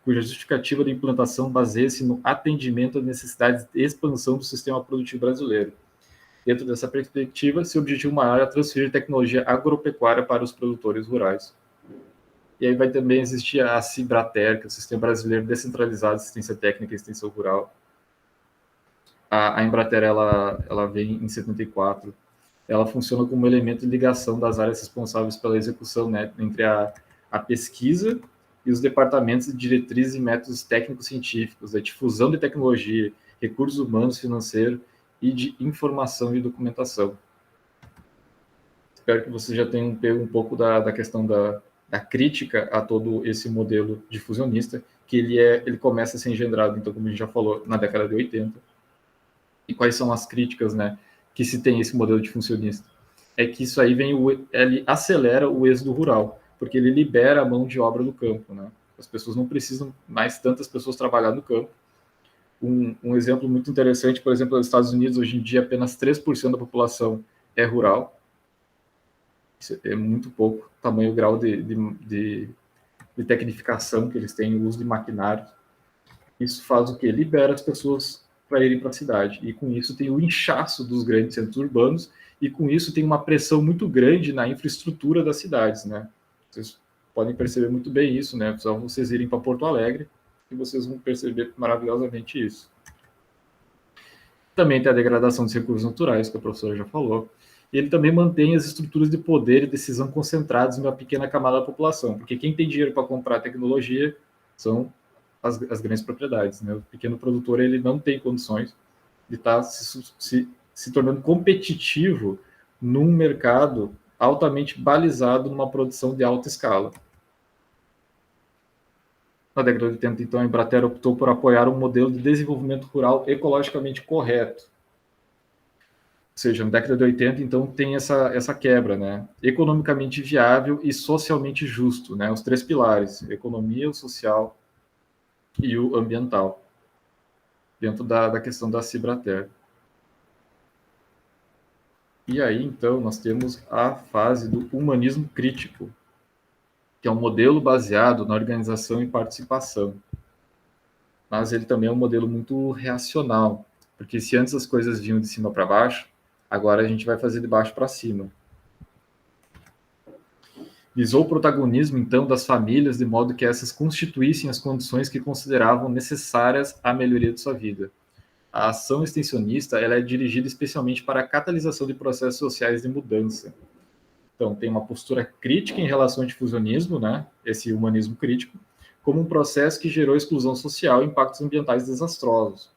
S2: cuja justificativa da implantação baseia-se no atendimento às necessidades de expansão do sistema produtivo brasileiro. Dentro dessa perspectiva, seu objetivo maior é transferir tecnologia agropecuária para os produtores rurais. E aí vai também existir a Cibrater, que é o Sistema Brasileiro Descentralizado de Assistência Técnica e Extensão Rural. A Embrater, ela vem em 74. Ela funciona como elemento de ligação das áreas responsáveis pela execução, né, entre a pesquisa e os departamentos de diretrizes e métodos técnicos científicos, a difusão de tecnologia, recursos humanos, financeiros e de informação e documentação. Espero que você já tenham pego um pouco da questão da crítica a todo esse modelo difusionista, que ele começa a ser engendrado, então, como a gente já falou, na década de 80. E quais são as críticas, né, que se tem esse modelo difusionista? É que isso aí ele acelera o êxodo rural, porque ele libera a mão de obra do campo, né? As pessoas não precisam mais tantas pessoas trabalhar no campo. Um exemplo muito interessante, por exemplo, nos Estados Unidos, hoje em dia, apenas 3% da população é rural. Isso é muito pouco, tamanho grau de tecnificação que eles têm, o uso de maquinários. Isso faz o quê? Libera as pessoas para irem para a cidade. E com isso tem o inchaço dos grandes centros urbanos, e com isso tem uma pressão muito grande na infraestrutura das cidades, né? Vocês podem perceber muito bem isso, né? Só vocês irem para Porto Alegre e vocês vão perceber maravilhosamente isso. Também tem a degradação dos recursos naturais, que a professora já falou. E ele também mantém as estruturas de poder e decisão concentradas em uma pequena camada da população, porque quem tem dinheiro para comprar tecnologia são as grandes propriedades, né? O pequeno produtor ele não tem condições de estar se tornando competitivo num mercado altamente balizado numa produção de alta escala. Na década de 80, então, a Embrater optou por apoiar um modelo de desenvolvimento rural ecologicamente correto. Ou seja, na década de 80, então, tem essa quebra, né? Economicamente viável e socialmente justo, né? Os três pilares, economia, o social e o ambiental, dentro da questão da Cibrater. E aí, então, nós temos a fase do humanismo crítico, que é um modelo baseado na organização e participação. Mas ele também é um modelo muito reacional, porque se antes as coisas vinham de cima para baixo, agora a gente vai fazer de baixo para cima. Visou o protagonismo, então, das famílias, de modo que essas constituíssem as condições que consideravam necessárias à melhoria de sua vida. A ação extensionista ela é dirigida especialmente para a catalisação de processos sociais de mudança. Então, tem uma postura crítica em relação ao difusionismo, né? Esse humanismo crítico, como um processo que gerou exclusão social e impactos ambientais desastrosos.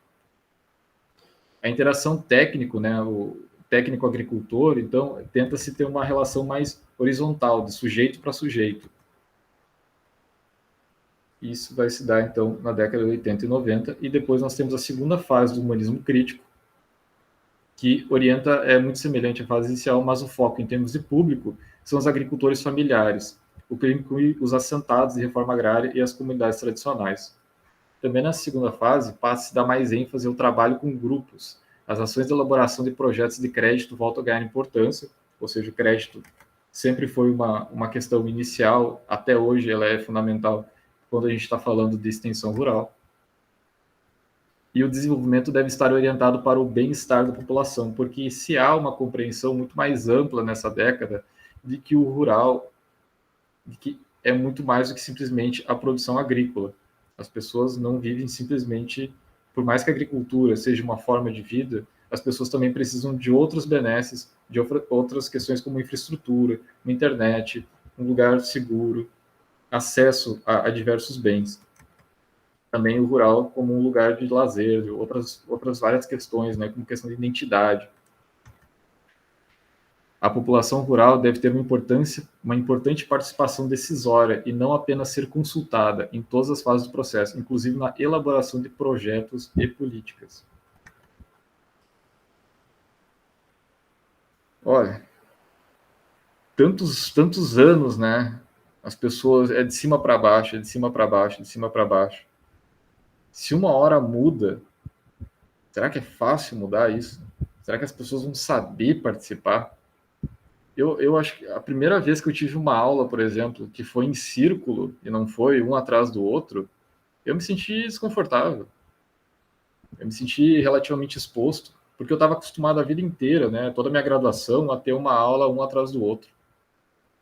S2: A interação técnico, né? O técnico-agricultor, então, tenta-se ter uma relação mais horizontal, de sujeito para sujeito. Isso vai se dar, então, na década de 80 e 90, e depois nós temos a segunda fase do humanismo crítico, que é muito semelhante à fase inicial, mas o foco em termos de público são os agricultores familiares, o que inclui os assentados de reforma agrária e as comunidades tradicionais. Também na segunda fase, passa-se a dar mais ênfase ao trabalho com grupos. As ações de elaboração de projetos de crédito voltam a ganhar importância, ou seja, o crédito sempre foi uma questão inicial, até hoje ela é fundamental quando a gente está falando de extensão rural. E o desenvolvimento deve estar orientado para o bem-estar da população, porque se há uma compreensão muito mais ampla nessa década de que o rural de que é muito mais do que simplesmente a produção agrícola. As pessoas não vivem simplesmente, por mais que a agricultura seja uma forma de vida, as pessoas também precisam de outras benesses, de outras questões como infraestrutura, uma internet, um lugar seguro, acesso a diversos bens. Também o rural como um lugar de lazer, de outras várias questões, né, como questão de identidade. A população rural deve ter uma importante participação decisória e não apenas ser consultada em todas as fases do processo, inclusive na elaboração de projetos e políticas. Olha, tantos anos, né? As pessoas de cima para baixo, de cima para baixo, de cima para baixo. Se uma hora muda, Será que é fácil mudar isso? Será que as pessoas vão saber participar? Eu acho que a primeira vez que eu tive uma aula, por exemplo, que foi em círculo e não foi um atrás do outro, eu me senti desconfortável. Eu me senti relativamente exposto, porque eu estava acostumado a vida inteira, né, toda a minha graduação, a ter uma aula um atrás do outro.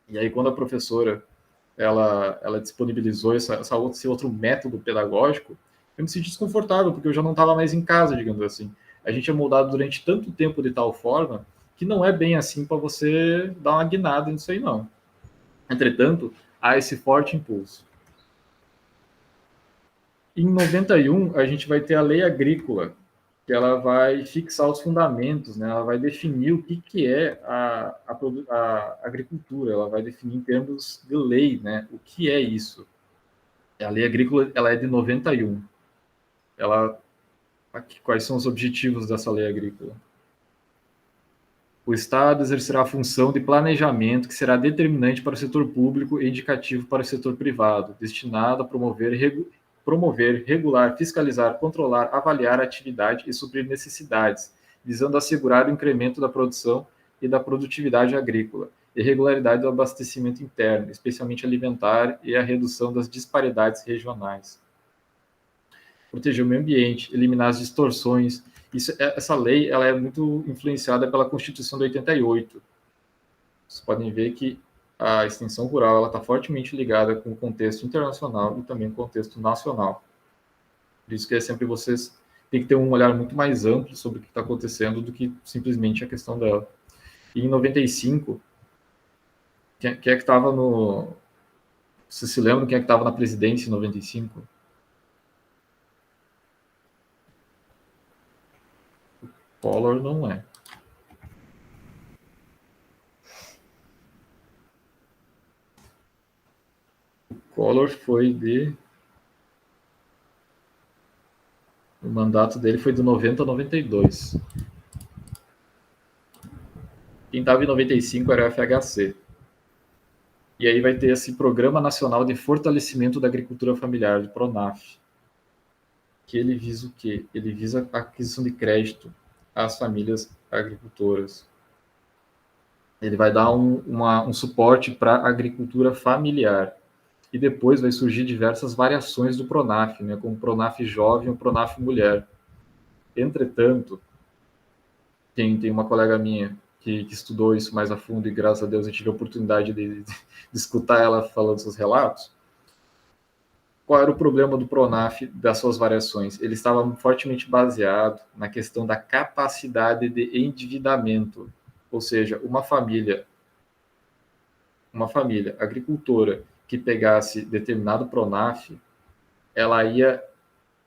S2: E aí, quando a professora ela disponibilizou esse outro método pedagógico, eu me senti desconfortável, porque eu já não estava mais em casa, digamos assim. A gente é moldado durante tanto tempo de tal forma que não é bem assim para você dar uma guinada nisso aí, não. Entretanto, há esse forte impulso. Em 91, a gente vai ter a lei agrícola, que ela vai fixar os fundamentos, né? Ela vai definir o que é a agricultura, ela vai definir em termos de lei, né? O que é isso. A lei agrícola ela é de 91. Quais são os objetivos dessa lei agrícola? O Estado exercerá a função de planejamento que será determinante para o setor público e indicativo para o setor privado, destinado a promover, regular, fiscalizar, controlar, avaliar a atividade e suprir necessidades, visando assegurar o incremento da produção e da produtividade agrícola, e regularidade do abastecimento interno, especialmente alimentar, e a redução das disparidades regionais. Proteger o meio ambiente, eliminar as distorções. Essa lei ela é muito influenciada pela Constituição de 88. Vocês podem ver que a extensão rural está fortemente ligada com o contexto internacional e também com o contexto nacional. Por isso que sempre vocês têm que ter um olhar muito mais amplo sobre o que está acontecendo do que simplesmente a questão dela. E em 95, quem é que estava no... Vocês se lembram quem é que estava na presidência em 95? Collor não é. O Collor foi o mandato dele foi de 90 a 92. Quem estava em 95 era o FHC. E aí vai ter esse Programa Nacional de Fortalecimento da Agricultura Familiar, de PRONAF. Que ele visa o quê? Ele visa a aquisição de crédito às famílias agricultoras. Ele vai dar um suporte para a agricultura familiar. E depois vai surgir diversas variações do PRONAF, né, como o PRONAF Jovem e o PRONAF Mulher. Entretanto, tem uma colega minha que estudou isso mais a fundo e, graças a Deus, eu tive a oportunidade de escutar ela falando seus relatos. Qual era o problema do PRONAF, das suas variações? Ele estava fortemente baseado na questão da capacidade de endividamento. Ou seja, uma família agricultora que pegasse determinado PRONAF, ela ia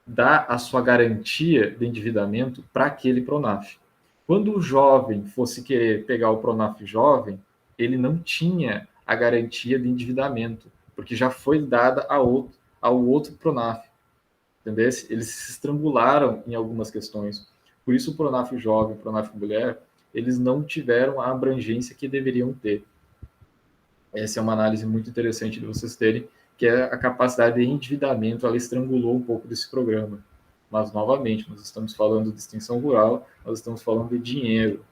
S2: dar a sua garantia de endividamento para aquele PRONAF. Quando o jovem fosse querer pegar o PRONAF jovem, ele não tinha a garantia de endividamento, porque já foi dada ao outro PRONAF. Entendeu? Eles se estrangularam em algumas questões. Por isso o PRONAF jovem e o PRONAF mulher, eles não tiveram a abrangência que deveriam ter. Essa é uma análise muito interessante de vocês terem, que é a capacidade de endividamento, ela estrangulou um pouco desse programa. Mas, novamente, nós estamos falando de extensão rural, nós estamos falando de dinheiro.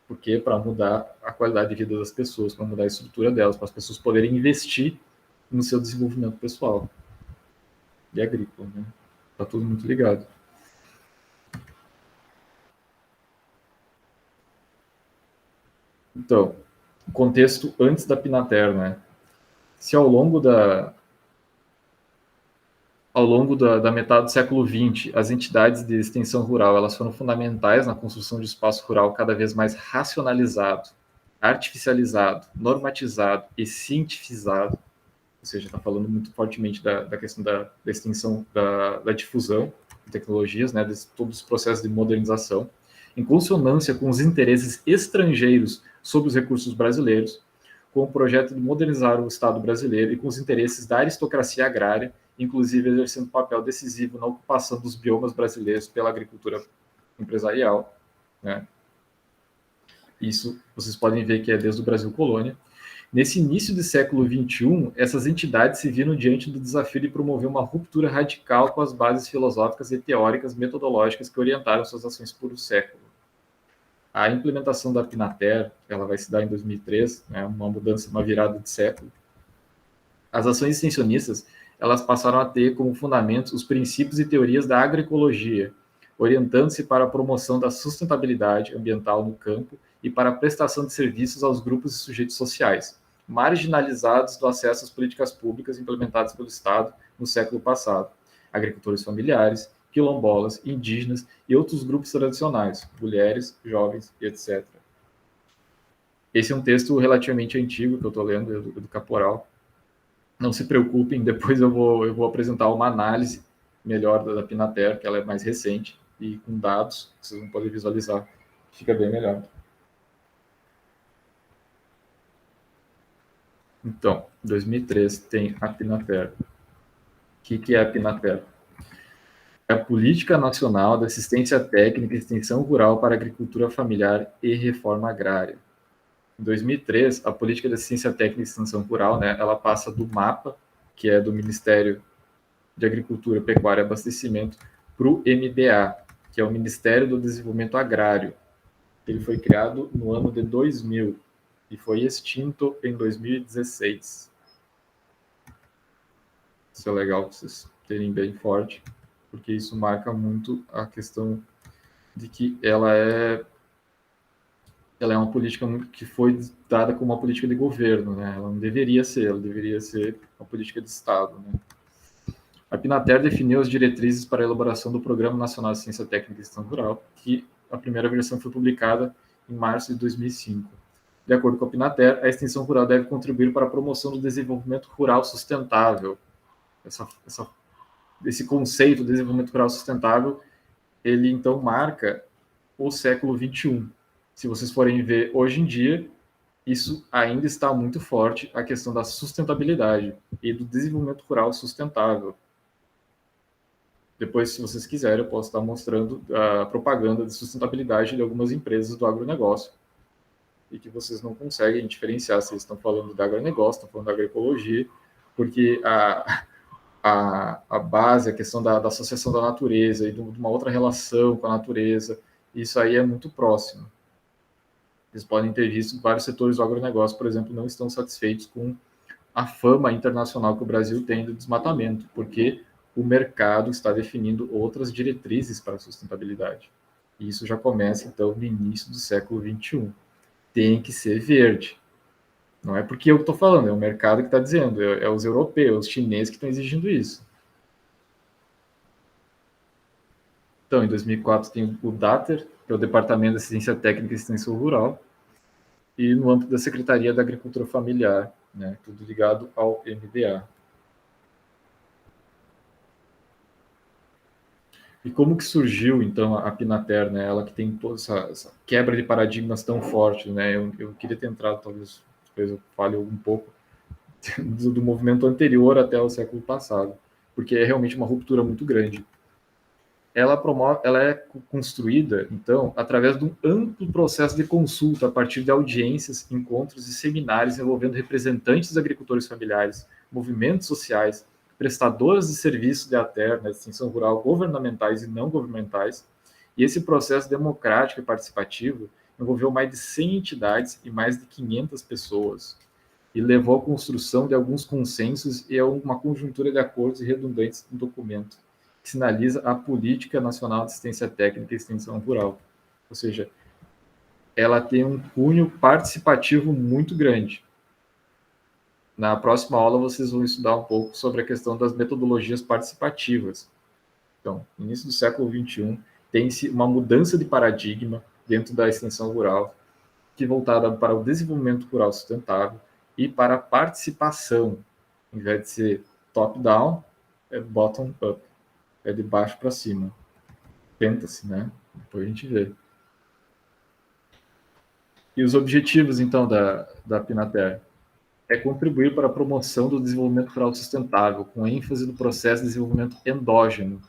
S2: Porque para mudar a qualidade de vida das pessoas, para mudar a estrutura delas, para as pessoas poderem investir no seu desenvolvimento pessoal e agrícola, né? Está tudo muito ligado. Então, o contexto antes da Pinater, né? Se ao longo da metade do século XX, as entidades de extensão rural elas foram fundamentais na construção de espaço rural cada vez mais racionalizado, artificializado, normatizado e cientificizado, ou seja, está falando muito fortemente da questão da extensão, da difusão de tecnologias, né, de todos os processos de modernização, em consonância com os interesses estrangeiros sobre os recursos brasileiros, com o projeto de modernizar o Estado brasileiro e com os interesses da aristocracia agrária, inclusive exercendo papel decisivo na ocupação dos biomas brasileiros pela agricultura empresarial, né? Isso vocês podem ver que é desde o Brasil colônia. Nesse início do século XXI, essas entidades se viram diante do desafio de promover uma ruptura radical com as bases filosóficas e teóricas metodológicas que orientaram suas ações por um século. A implementação da Pinater, ela vai se dar em 2003, né, uma mudança, uma virada de século. As ações extensionistas, elas passaram a ter como fundamentos os princípios e teorias da agroecologia, orientando-se para a promoção da sustentabilidade ambiental no campo e para a prestação de serviços aos grupos e sujeitos sociais, marginalizados do acesso às políticas públicas implementadas pelo Estado no século passado, agricultores familiares, quilombolas, indígenas e outros grupos tradicionais, mulheres, jovens e etc. Esse é um texto relativamente antigo que eu estou lendo, do Caporal. Não se preocupem, depois eu vou apresentar uma análise melhor da Pinater, que ela é mais recente, e com dados, vocês vão poder visualizar, fica bem melhor. Então, em 2003 tem a Pinater. O que é a Pinater? É a Política Nacional de Assistência Técnica e Extensão Rural para a Agricultura Familiar e Reforma Agrária. Em 2003, a Política de Assistência Técnica e Extensão Rural, né, ela passa do MAPA, que é do Ministério de Agricultura, Pecuária e Abastecimento, para o MDA, que é o Ministério do Desenvolvimento Agrário. Ele foi criado no ano de 2000 e foi extinto em 2016. Isso é legal para vocês terem bem forte, porque isso marca muito a questão de que ela é uma política que foi dada como uma política de governo, né? Ela não deveria ser, ela deveria ser uma política de Estado, né? A Pinater definiu as diretrizes para a elaboração do Programa Nacional de Ciência Técnica e Extensão Rural, que a primeira versão foi publicada em março de 2005. De acordo com a Pinater, a extensão rural deve contribuir para a promoção do desenvolvimento rural sustentável. Esse conceito de desenvolvimento rural sustentável, ele então marca o século XXI. Se vocês forem ver hoje em dia, isso ainda está muito forte, a questão da sustentabilidade e do desenvolvimento rural sustentável. Depois, se vocês quiserem, eu posso estar mostrando a propaganda de sustentabilidade de algumas empresas do agronegócio e que vocês não conseguem diferenciar se eles estão falando do agronegócio, estão falando da agroecologia, porque a base, a questão da associação da natureza e de uma outra relação com a natureza, isso aí é muito próximo. Vocês podem ter visto que vários setores do agronegócio, por exemplo, não estão satisfeitos com a fama internacional que o Brasil tem do desmatamento, porque o mercado está definindo outras diretrizes para a sustentabilidade. E isso já começa, então, no início do século XXI. Tem que ser verde. Não é porque eu estou falando, é o mercado que está dizendo, é os europeus, os chineses que estão exigindo isso. Então, em 2004 tem o DATER, que é o Departamento de Assistência Técnica e Extensão Rural, e no âmbito da Secretaria da Agricultura Familiar, né, tudo ligado ao MDA. E como que surgiu, então, a Pinater, né, ela que tem toda essa quebra de paradigmas tão forte, né, eu queria ter entrado, talvez, depois eu fale um pouco, do movimento anterior até o século passado, porque é realmente uma ruptura muito grande. Ela é construída, então, através de um amplo processo de consulta, a partir de audiências, encontros e seminários envolvendo representantes dos agricultores familiares, movimentos sociais, prestadoras de serviços de ATER, né, extensão rural, governamentais e não governamentais, e esse processo democrático e participativo envolveu mais de 100 entidades e mais de 500 pessoas, e levou à construção de alguns consensos e a uma conjuntura de acordos redundantes no documento, que sinaliza a Política Nacional de Assistência Técnica e Extensão Rural. Ou seja, ela tem um cunho participativo muito grande. Na próxima aula, vocês vão estudar um pouco sobre a questão das metodologias participativas. Então, no início do século XXI, tem-se uma mudança de paradigma dentro da extensão rural, que é voltada para o desenvolvimento rural sustentável e para a participação, em vez de ser top-down, é bottom-up. É de baixo para cima. Tenta-se, né? Depois a gente vê. E os objetivos, então, da Pinater? É contribuir para a promoção do desenvolvimento rural sustentável, com ênfase no processo de desenvolvimento endógeno.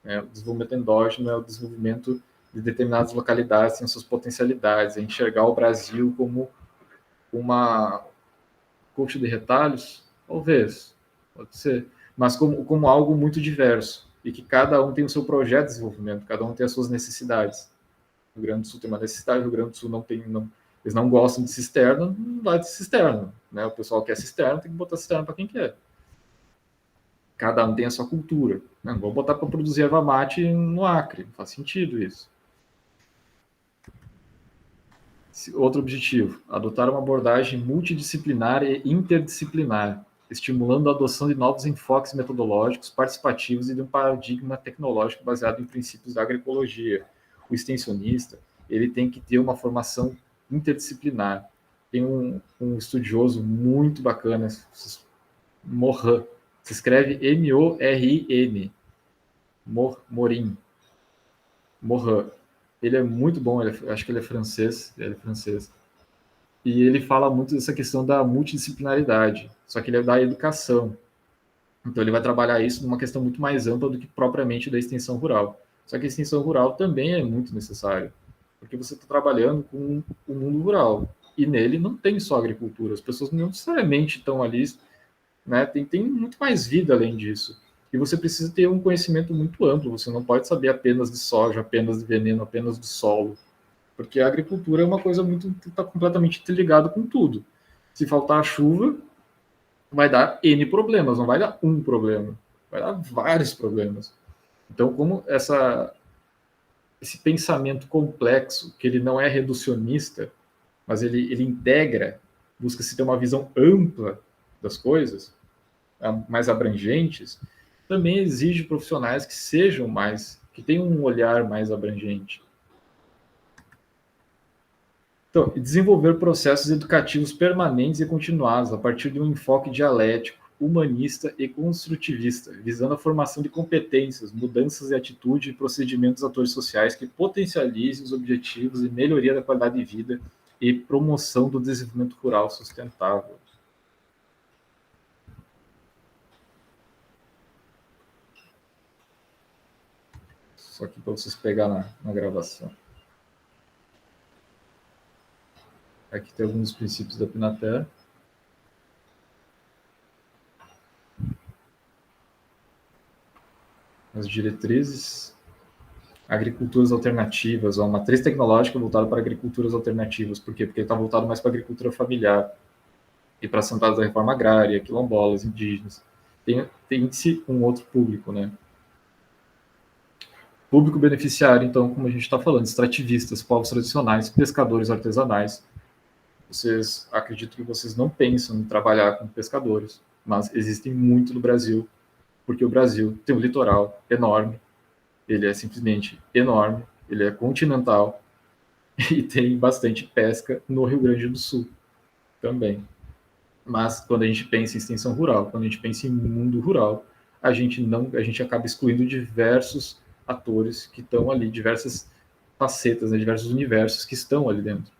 S2: O desenvolvimento endógeno é o desenvolvimento de determinadas localidades, tem suas potencialidades, é enxergar o Brasil como coxa de retalhos? Talvez, pode ser, mas como algo muito diverso, e que cada um tem o seu projeto de desenvolvimento, cada um tem as suas necessidades. O Rio Grande do Sul tem uma necessidade, o Rio Grande do Sul não tem, eles não gostam de cisterna, não vai de cisterna, né? O pessoal quer cisterna, tem que botar cisterna para quem quer. Cada um tem a sua cultura, né? Não vou botar para produzir erva mate no Acre, não faz sentido isso. Outro objetivo, adotar uma abordagem multidisciplinar e interdisciplinar, estimulando a adoção de novos enfoques metodológicos, participativos e de um paradigma tecnológico baseado em princípios da agroecologia. O extensionista, ele tem que ter uma formação interdisciplinar. Tem um estudioso muito bacana, Morin, se escreve M-O-R-I-N, Morin. Ele é muito bom, acho que ele é francês, e ele fala muito dessa questão da multidisciplinaridade, só que ele é da educação. Então ele vai trabalhar isso numa questão muito mais ampla do que propriamente da extensão rural. Só que a extensão rural também é muito necessária, porque você está trabalhando com o mundo rural, e nele não tem só agricultura, as pessoas não necessariamente estão ali, né? Tem muito mais vida além disso. E você precisa ter um conhecimento muito amplo, você não pode saber apenas de soja, apenas de veneno, apenas do solo, porque a agricultura é uma coisa que está completamente interligada com tudo. Se faltar chuva, vai dar N problemas, não vai dar um problema, vai dar vários problemas. Então, como esse pensamento complexo, que ele não é reducionista, mas ele integra, busca-se ter uma visão ampla das coisas, mais abrangentes, também exige profissionais que sejam que tenham um olhar mais abrangente. Então, desenvolver processos educativos permanentes e continuados a partir de um enfoque dialético, humanista e construtivista, visando a formação de competências, mudanças de atitude e procedimentos dos atores sociais que potencializem os objetivos e melhoria da qualidade de vida e promoção do desenvolvimento rural sustentável. Só aqui para vocês pegar na gravação. Aqui tem alguns princípios da Pinater. As diretrizes. Agriculturas alternativas, uma matriz tecnológica voltada para agriculturas alternativas. Por quê? Porque ele está voltado mais para a agricultura familiar e para assentados da reforma agrária, quilombolas, indígenas. Tem-se um outro público, né? Público beneficiário, então, como a gente está falando, extrativistas, povos tradicionais, pescadores artesanais. Acredito que vocês não pensam em trabalhar com pescadores, mas existem muito no Brasil, porque o Brasil tem um litoral enorme, ele é simplesmente enorme, ele é continental, e tem bastante pesca no Rio Grande do Sul também. Mas quando a gente pensa em extensão rural, quando a gente pensa em mundo rural, a gente acaba excluindo diversos atores que estão ali, diversas facetas, né, diversos universos que estão ali dentro.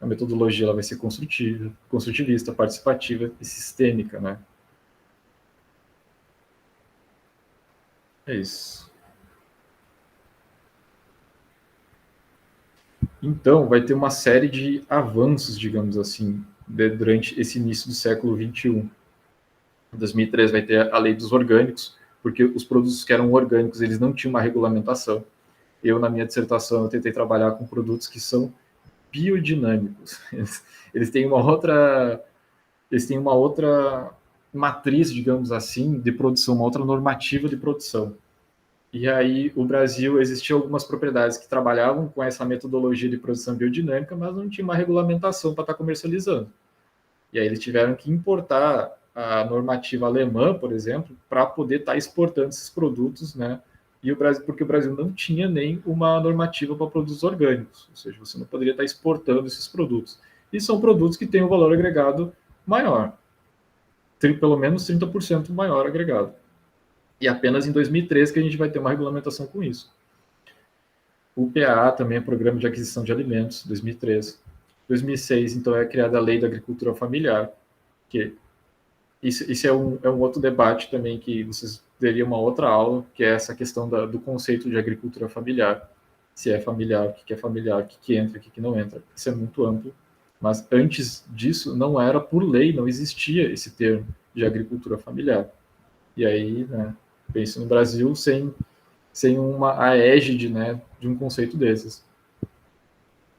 S2: A metodologia ela vai ser construtivista, participativa e sistêmica, né? É isso. Então, vai ter uma série de avanços, digamos assim, durante esse início do século XXI. Em 2003 vai ter a lei dos orgânicos, porque os produtos que eram orgânicos, eles não tinham uma regulamentação. Eu, na minha dissertação, eu tentei trabalhar com produtos que são biodinâmicos. Eles têm uma outra matriz, digamos assim, de produção, uma outra normativa de produção. E aí, o Brasil, existiam algumas propriedades que trabalhavam com essa metodologia de produção biodinâmica, mas não tinha uma regulamentação para estar comercializando. E aí, eles tiveram que importar a normativa alemã, por exemplo, para poder estar exportando esses produtos, né? Porque o Brasil não tinha nem uma normativa para produtos orgânicos, ou seja, você não poderia estar exportando esses produtos. E são produtos que têm um valor agregado maior, pelo menos 30% maior agregado. E apenas em 2013 que a gente vai ter uma regulamentação com isso. O PAA também é Programa de Aquisição de Alimentos, 2013. 2006, então, é criada a Lei da Agricultura Familiar, que isso é um outro debate também que vocês teriam uma outra aula, que é essa questão do conceito de agricultura familiar. Se é familiar, o que é familiar, o que entra, o que não entra. Isso é muito amplo, Mas antes disso, não era por lei, não existia esse termo de agricultura familiar. E aí, né, pense no Brasil sem a égide, né, de um conceito desses.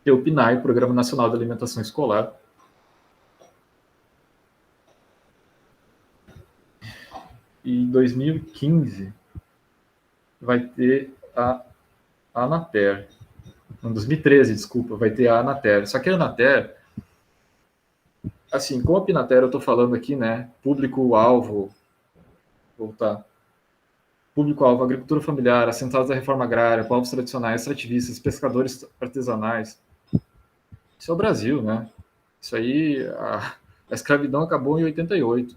S2: E o PNAE, Programa Nacional de Alimentação Escolar. E em 2015 vai ter a Anater. Em 2013, desculpa, vai ter a Anater. Só que a Anater, assim, com a Pinater eu estou falando aqui, né, público-alvo, voltar, público-alvo, agricultura familiar, assentados da reforma agrária, povos tradicionais, extrativistas, pescadores artesanais. Isso é o Brasil, né? Isso aí, a escravidão acabou em 88.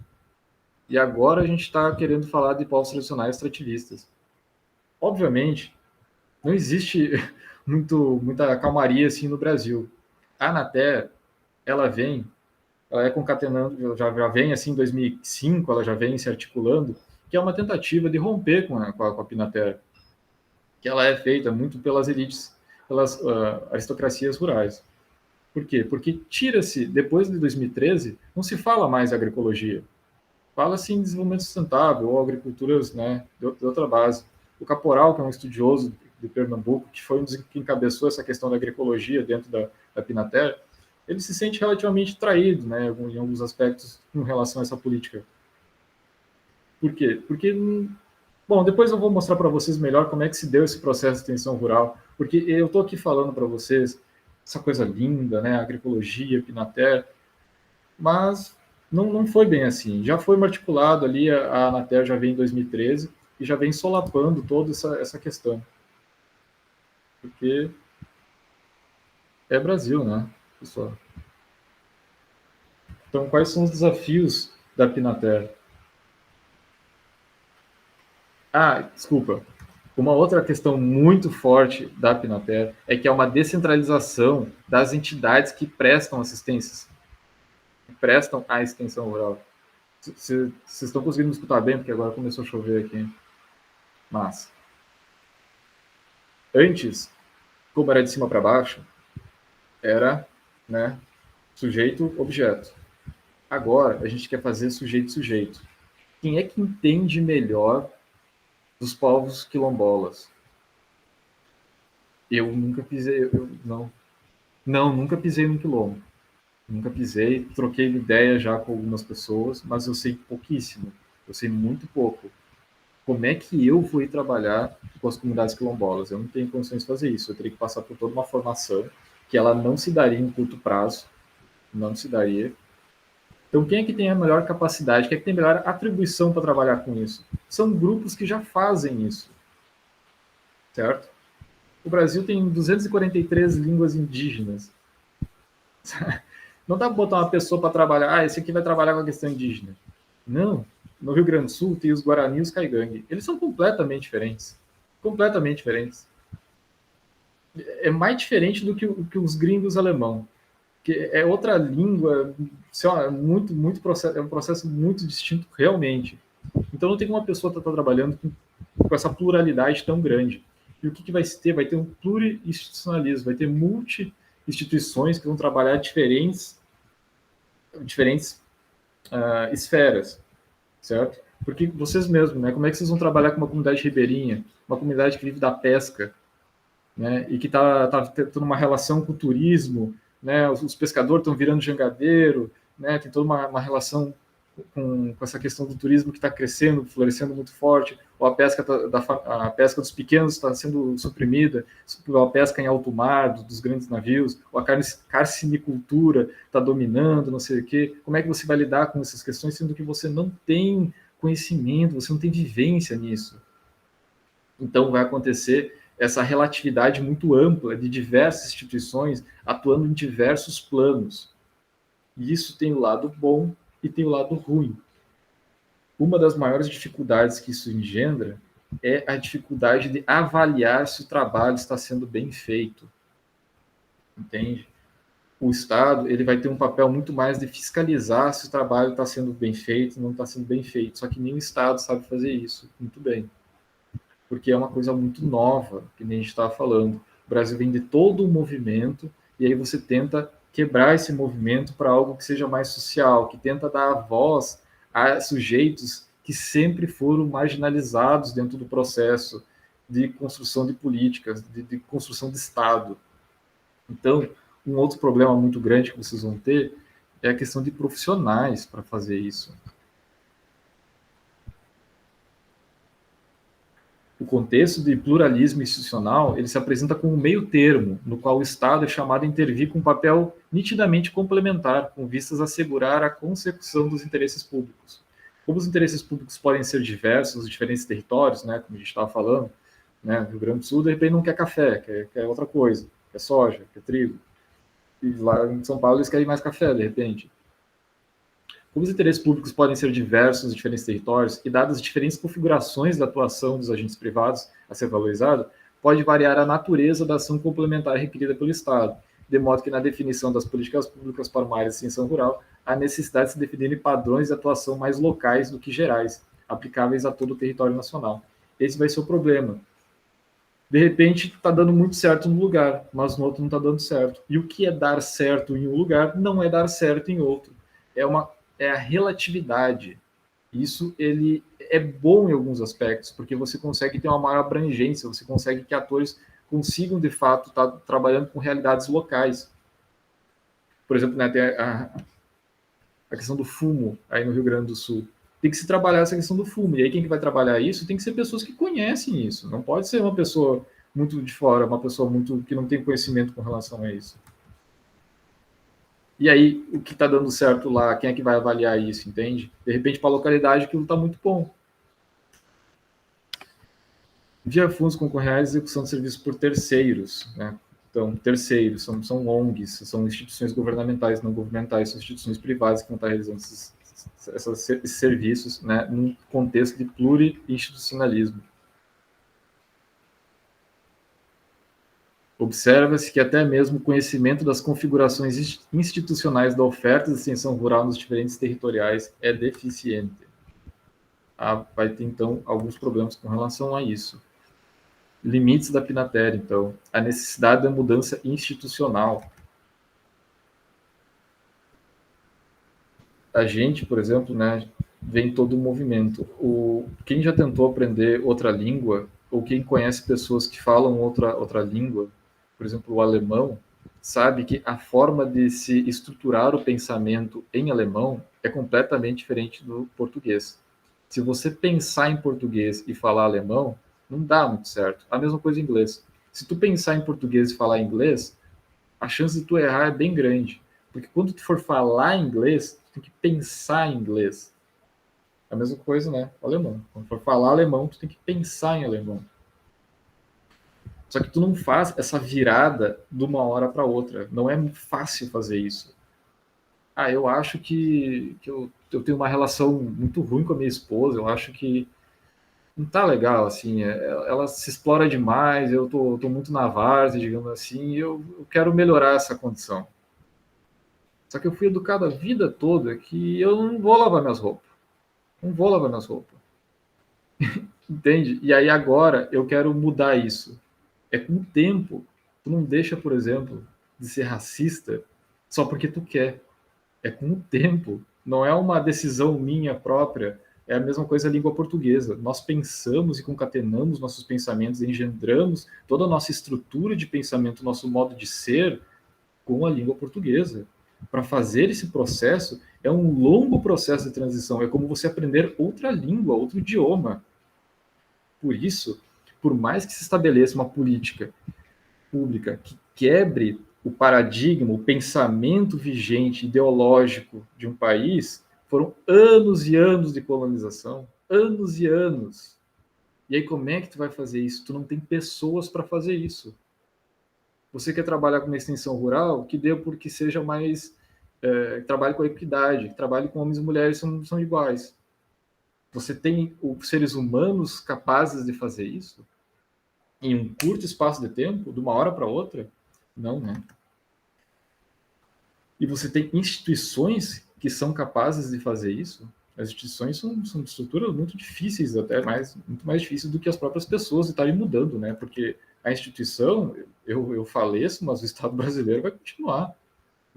S2: E agora a gente está querendo falar de povos tradicionais extrativistas. Obviamente, não existe muita calmaria assim no Brasil. A Anater, ela é concatenando, já vem assim em 2005, ela já vem se articulando, que é uma tentativa de romper com a Pinater, que ela é feita muito pelas elites, pelas aristocracias rurais. Por quê? Porque tira-se, depois de 2013, não se fala mais agroecologia. Fala-se em desenvolvimento sustentável ou agriculturas, né, de outra base. O Caporal, que é um estudioso de Pernambuco, que foi um dos que encabeçou essa questão da agroecologia dentro da Pinater, ele se sente relativamente traído, né, em alguns aspectos em relação a essa política. Por quê? Porque, bom, depois eu vou mostrar para vocês melhor como é que se deu esse processo de extensão rural, porque eu estou aqui falando para vocês essa coisa linda, né, agroecologia, Pinater, mas não foi bem assim. Já foi articulado ali, a Anater já vem em 2013 e já vem solapando toda essa questão. Porque é Brasil, né, pessoal? Então, quais são os desafios da Pinater? Desculpa. Uma outra questão muito forte da Pinater é que é uma descentralização das entidades que prestam assistências, que prestam a extensão rural. Vocês estão conseguindo me escutar bem? Porque agora começou a chover aqui. Mas, antes, como era de cima para baixo, era, né, sujeito-objeto. Agora, a gente quer fazer sujeito-sujeito. Quem é que entende melhor dos povos quilombolas? Eu nunca pisei, nunca pisei no quilombo. Nunca pisei, troquei ideia já com algumas pessoas, mas eu sei pouquíssimo. Eu sei muito pouco. Como é que eu vou ir trabalhar com as comunidades quilombolas? Eu não tenho condições de fazer isso. Eu teria que passar por toda uma formação que ela não se daria em curto prazo. Não se daria. Então, quem é que tem a melhor capacidade? Quem é que tem a melhor atribuição para trabalhar com isso? São grupos que já fazem isso. Certo? O Brasil tem 243 línguas indígenas. Não dá para botar uma pessoa para trabalhar, esse aqui vai trabalhar com a questão indígena. Não. No Rio Grande do Sul tem os Guarani e os Caigangue. Eles são completamente diferentes. Completamente diferentes. É mais diferente do que os gringos alemão. Que é outra língua, muito processo, é um processo muito distinto realmente. Então não tem como uma pessoa estar trabalhando com essa pluralidade tão grande. E o que vai ter? Vai ter um pluri-institucionalismo, vai ter multi-instituições que vão trabalhar diferentes esferas, certo? Porque vocês mesmos, né? Como é que vocês vão trabalhar com uma comunidade ribeirinha, uma comunidade que vive da pesca, né? E que está tendo uma relação com o turismo, né? Os pescadores estão virando jangadeiro, né? Tem toda uma relação com essa questão do turismo que está crescendo, florescendo muito forte, ou a pesca a pesca dos pequenos está sendo suprimida, a pesca em alto mar dos grandes navios, ou a carcinicultura está dominando, não sei o quê. Como é que você vai lidar com essas questões, sendo que você não tem conhecimento, você não tem vivência nisso? Então vai acontecer essa relatividade muito ampla de diversas instituições atuando em diversos planos. E isso tem o lado bom e tem o lado ruim. Uma das maiores dificuldades que isso engendra é a dificuldade de avaliar se o trabalho está sendo bem feito. Entende? O Estado ele vai ter um papel muito mais de fiscalizar se o trabalho está sendo bem feito ou não está sendo bem feito. Só que nem o Estado sabe fazer isso muito bem. Porque é uma coisa muito nova, que nem a gente estava falando. O Brasil vem de todo um movimento, e aí você tenta quebrar esse movimento para algo que seja mais social, que tenta dar voz a sujeitos que sempre foram marginalizados dentro do processo de construção de políticas, de construção de Estado. Então, um outro problema muito grande que vocês vão ter é a questão de profissionais para fazer isso. O contexto de pluralismo institucional, ele se apresenta como um meio termo, no qual o Estado é chamado a intervir com um papel nitidamente complementar, com vistas a assegurar a consecução dos interesses públicos. Como os interesses públicos podem ser diversos nos diferentes territórios, né, como a gente estava falando, né, o Rio Grande do Sul, de repente, não quer café, quer outra coisa, quer soja, quer trigo. E lá em São Paulo eles querem mais café, de repente. Como os interesses públicos podem ser diversos nos diferentes territórios e dadas as diferentes configurações da atuação dos agentes privados a ser valorizado, pode variar a natureza da ação complementar requerida pelo Estado, de modo que na definição das políticas públicas para uma área de extensão rural, há necessidade de se definirem padrões de atuação mais locais do que gerais, aplicáveis a todo o território nacional. Esse vai ser o problema. De repente, está dando muito certo num lugar, mas no outro não está dando certo. E o que é dar certo em um lugar não é dar certo em outro. É a relatividade. Isso ele é bom em alguns aspectos, porque você consegue ter uma maior abrangência, você consegue que atores consigam, de fato, estar trabalhando com realidades locais. Por exemplo, né, tem a questão do fumo aí no Rio Grande do Sul. Tem que se trabalhar essa questão do fumo. E aí quem que vai trabalhar isso tem que ser pessoas que conhecem isso. Não pode ser uma pessoa muito de fora, uma pessoa muito que não tem conhecimento com relação a isso. E aí, o que está dando certo lá, quem é que vai avaliar isso, entende? De repente, para a localidade, aquilo está muito bom. Via fundos concorrentes, execução de serviços por terceiros, né? Então, terceiros, são ONGs, são instituições governamentais, não governamentais, são instituições privadas que vão estar realizando esses serviços, né, num contexto de pluri-institucionalismo. Observa-se que até mesmo o conhecimento das configurações institucionais da oferta de extensão rural nos diferentes territoriais é deficiente. Vai ter, então, alguns problemas com relação a isso. Limites da Pinater, então. A necessidade da mudança institucional. A gente, por exemplo, né, vem todo o movimento. Quem já tentou aprender outra língua, ou quem conhece pessoas que falam outra língua, por exemplo, o alemão, sabe que a forma de se estruturar o pensamento em alemão é completamente diferente do português. Se você pensar em português e falar alemão, não dá muito certo. A mesma coisa em inglês. Se tu pensar em português e falar inglês, a chance de tu errar é bem grande. Porque quando tu for falar inglês, tu tem que pensar em inglês. A mesma coisa, né? O alemão. Quando for falar alemão, tu tem que pensar em alemão. Só que tu não faz essa virada de uma hora para outra. Não é fácil fazer isso. Eu acho que eu tenho uma relação muito ruim com a minha esposa. Eu acho que não tá legal, assim. Ela se explora demais. Eu tô muito na várzea, digamos assim. E eu quero melhorar essa condição. Só que eu fui educado a vida toda que eu não vou lavar minhas roupas. Não vou lavar minhas roupas. Entende? E aí agora eu quero mudar isso. É com o tempo. Tu não deixa, por exemplo, de ser racista só porque tu quer. É com o tempo. Não é uma decisão minha própria. É a mesma coisa a língua portuguesa. Nós pensamos e concatenamos nossos pensamentos, engendramos toda a nossa estrutura de pensamento, nosso modo de ser com a língua portuguesa. Para fazer esse processo, é um longo processo de transição. É como você aprender outra língua, outro idioma. Por isso, por mais que se estabeleça uma política pública que quebre o paradigma, o pensamento vigente, ideológico de um país, foram anos e anos de colonização, anos e anos. E aí como é que tu vai fazer isso? Tu não tem pessoas para fazer isso. Você quer trabalhar com uma extensão rural, que dê porque seja mais... trabalhe com a equidade, trabalhe com homens e mulheres são iguais. Você tem os seres humanos capazes de fazer isso? Em um curto espaço de tempo, de uma hora para outra? Não, né? E você tem instituições que são capazes de fazer isso? As instituições são estruturas muito difíceis, até muito mais difíceis do que as próprias pessoas estarem mudando, né? Porque a instituição, eu faleço, mas o Estado brasileiro vai continuar.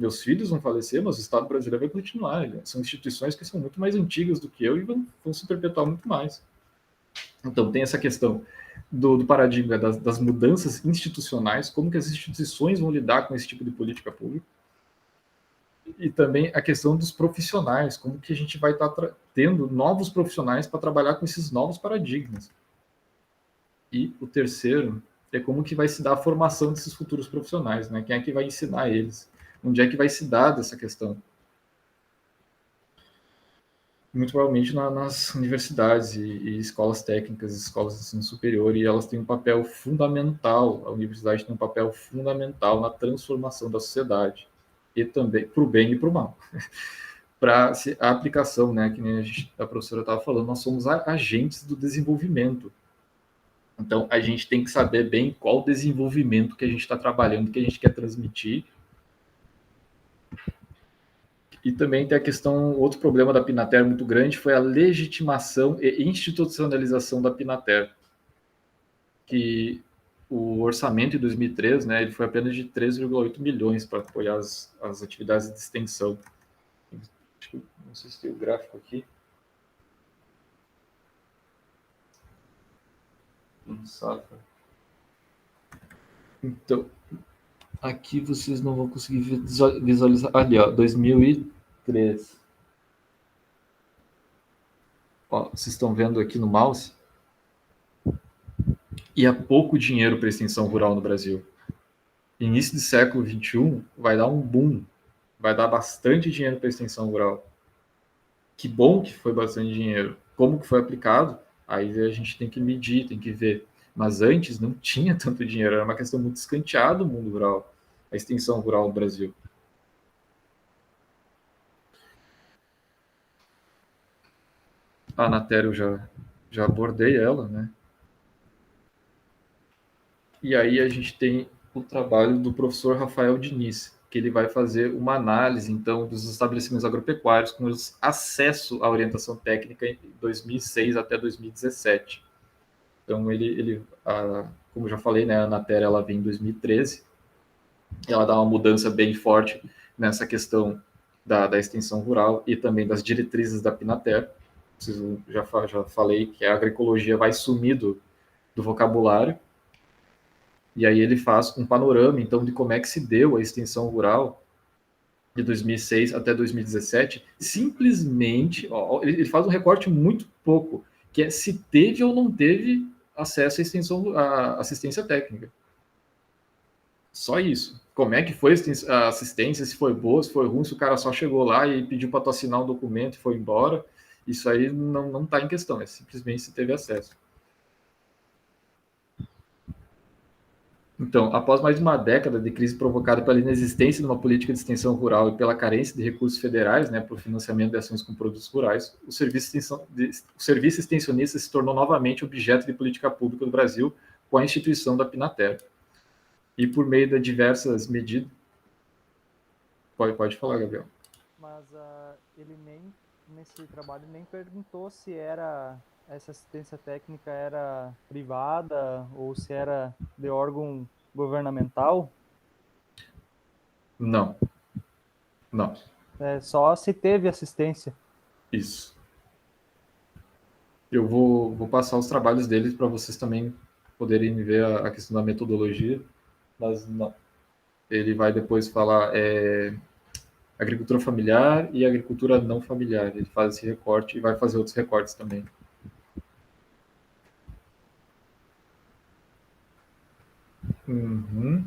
S2: Meus filhos vão falecer, mas o Estado brasileiro vai continuar. São instituições que são muito mais antigas do que eu e vão se perpetuar muito mais. Então, tem essa questão do paradigma das mudanças institucionais, como que as instituições vão lidar com esse tipo de política pública, e também a questão dos profissionais, como que a gente vai estar tendo novos profissionais para trabalhar com esses novos paradigmas. E o terceiro é como que vai se dar a formação desses futuros profissionais, né? Quem é que vai ensinar eles? Onde é que vai se dar dessa questão? Muito provavelmente nas universidades e escolas técnicas, escolas de ensino superior, e elas têm um papel fundamental, a universidade tem um papel fundamental na transformação da sociedade, e também para o bem e para o mal. Para a aplicação, né, que nem a professora estava falando, nós somos agentes do desenvolvimento. Então, a gente tem que saber bem qual desenvolvimento que a gente está trabalhando, que a gente quer transmitir. E também tem a questão, outro problema da Pinater muito grande foi a legitimação e institucionalização da Pinater, que o orçamento em 2003, né, ele foi apenas de 3,8 milhões para apoiar as atividades de extensão. Não sei se tem o gráfico aqui. Não sabe. Então, aqui vocês não vão conseguir visualizar. Ali, ó, 2003. Ó, vocês estão vendo aqui no mouse? E há pouco dinheiro para extensão rural no Brasil. Início do século XXI vai dar um boom. Vai dar bastante dinheiro para extensão rural. Que bom que foi bastante dinheiro. Como que foi aplicado? Aí a gente tem que medir, tem que ver. Mas antes não tinha tanto dinheiro. Era uma questão muito escanteada do mundo rural. A extensão rural no Brasil. A Anatel eu já abordei ela, né? E aí a gente tem o trabalho do professor Rafael Diniz, que ele vai fazer uma análise, então, dos estabelecimentos agropecuários com acesso à orientação técnica em 2006 até 2017. Então, como eu já falei, né, a Anatel ela vem em 2013, ela dá uma mudança bem forte nessa questão da extensão rural e também das diretrizes da Pinater. Já falei que a agroecologia vai sumir do vocabulário, e aí ele faz um panorama, então, de como é que se deu a extensão rural de 2006 até 2017, simplesmente, ó, ele faz um recorte muito pouco, que é se teve ou não teve acesso à assistência técnica. Só isso. Como é que foi a assistência, se foi boa, se foi ruim, se o cara só chegou lá e pediu para tu assinar um documento e foi embora, isso aí não está em questão, é simplesmente se teve acesso. Então, após mais de uma década de crise provocada pela inexistência de uma política de extensão rural e pela carência de recursos federais, né, para o financiamento de ações com produtos rurais, o serviço extensionista se tornou novamente objeto de política pública do Brasil com a instituição da Pinater. E por meio de diversas medidas... Pode falar, Gabriel.
S4: Mas ele nesse trabalho, nem perguntou se essa assistência técnica era privada ou se era de órgão governamental?
S2: Não.
S4: É só se teve assistência.
S2: Isso. Eu vou passar os trabalhos deles para vocês também poderem ver a questão da metodologia, mas não. Ele vai depois falar agricultura familiar e agricultura não familiar. Ele faz esse recorte e vai fazer outros recortes também. Uhum.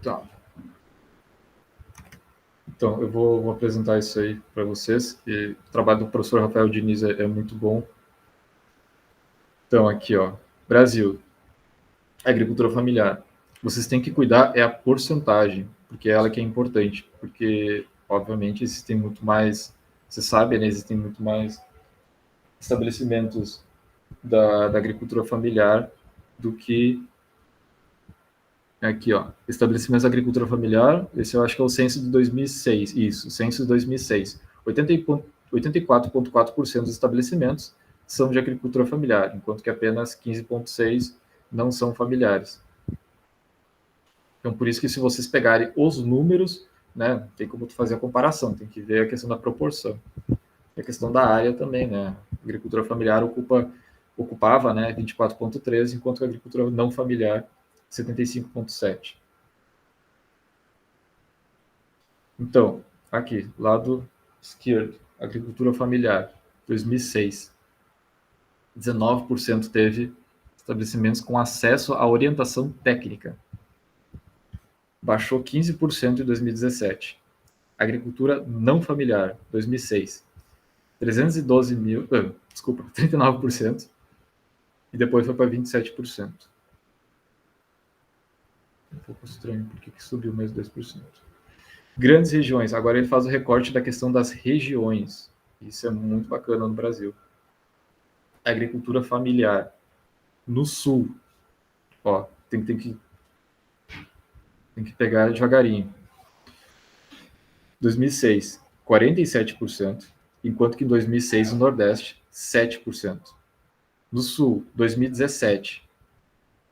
S2: Tá. Então, eu vou apresentar isso aí para vocês. E o trabalho do professor Rafael Diniz é muito bom. Então, aqui, ó, Brasil, agricultura familiar. Vocês têm que cuidar a porcentagem, porque é ela que é importante. Porque, obviamente, existem muito mais, você sabe, né, existem muito mais estabelecimentos da agricultura familiar do que aqui, ó, estabelecimentos da agricultura familiar. Esse eu acho que é o censo de 2006. Isso, o censo de 2006. 84,4% dos estabelecimentos são de agricultura familiar, enquanto que apenas 15,6% não são familiares. Então, por isso que se vocês pegarem os números, né, tem como tu fazer a comparação, tem que ver a questão da proporção. E a questão da área também, né? A agricultura familiar ocupava, né, 24,3, enquanto que a agricultura não familiar, 75,7. Então, aqui, lado esquerdo, agricultura familiar, 2006. 19% teve estabelecimentos com acesso à orientação técnica. Baixou 15% em 2017. Agricultura não familiar, 2006. 39%. E depois foi para 27%. Um pouco estranho, por que subiu mais 2%? Grandes regiões. Agora ele faz o recorte da questão das regiões. Isso é muito bacana no Brasil. Agricultura familiar. No sul. Ó, tem que pegar devagarinho. 2006, 47%, enquanto que em 2006 no Nordeste, 7%. No Sul, 2017,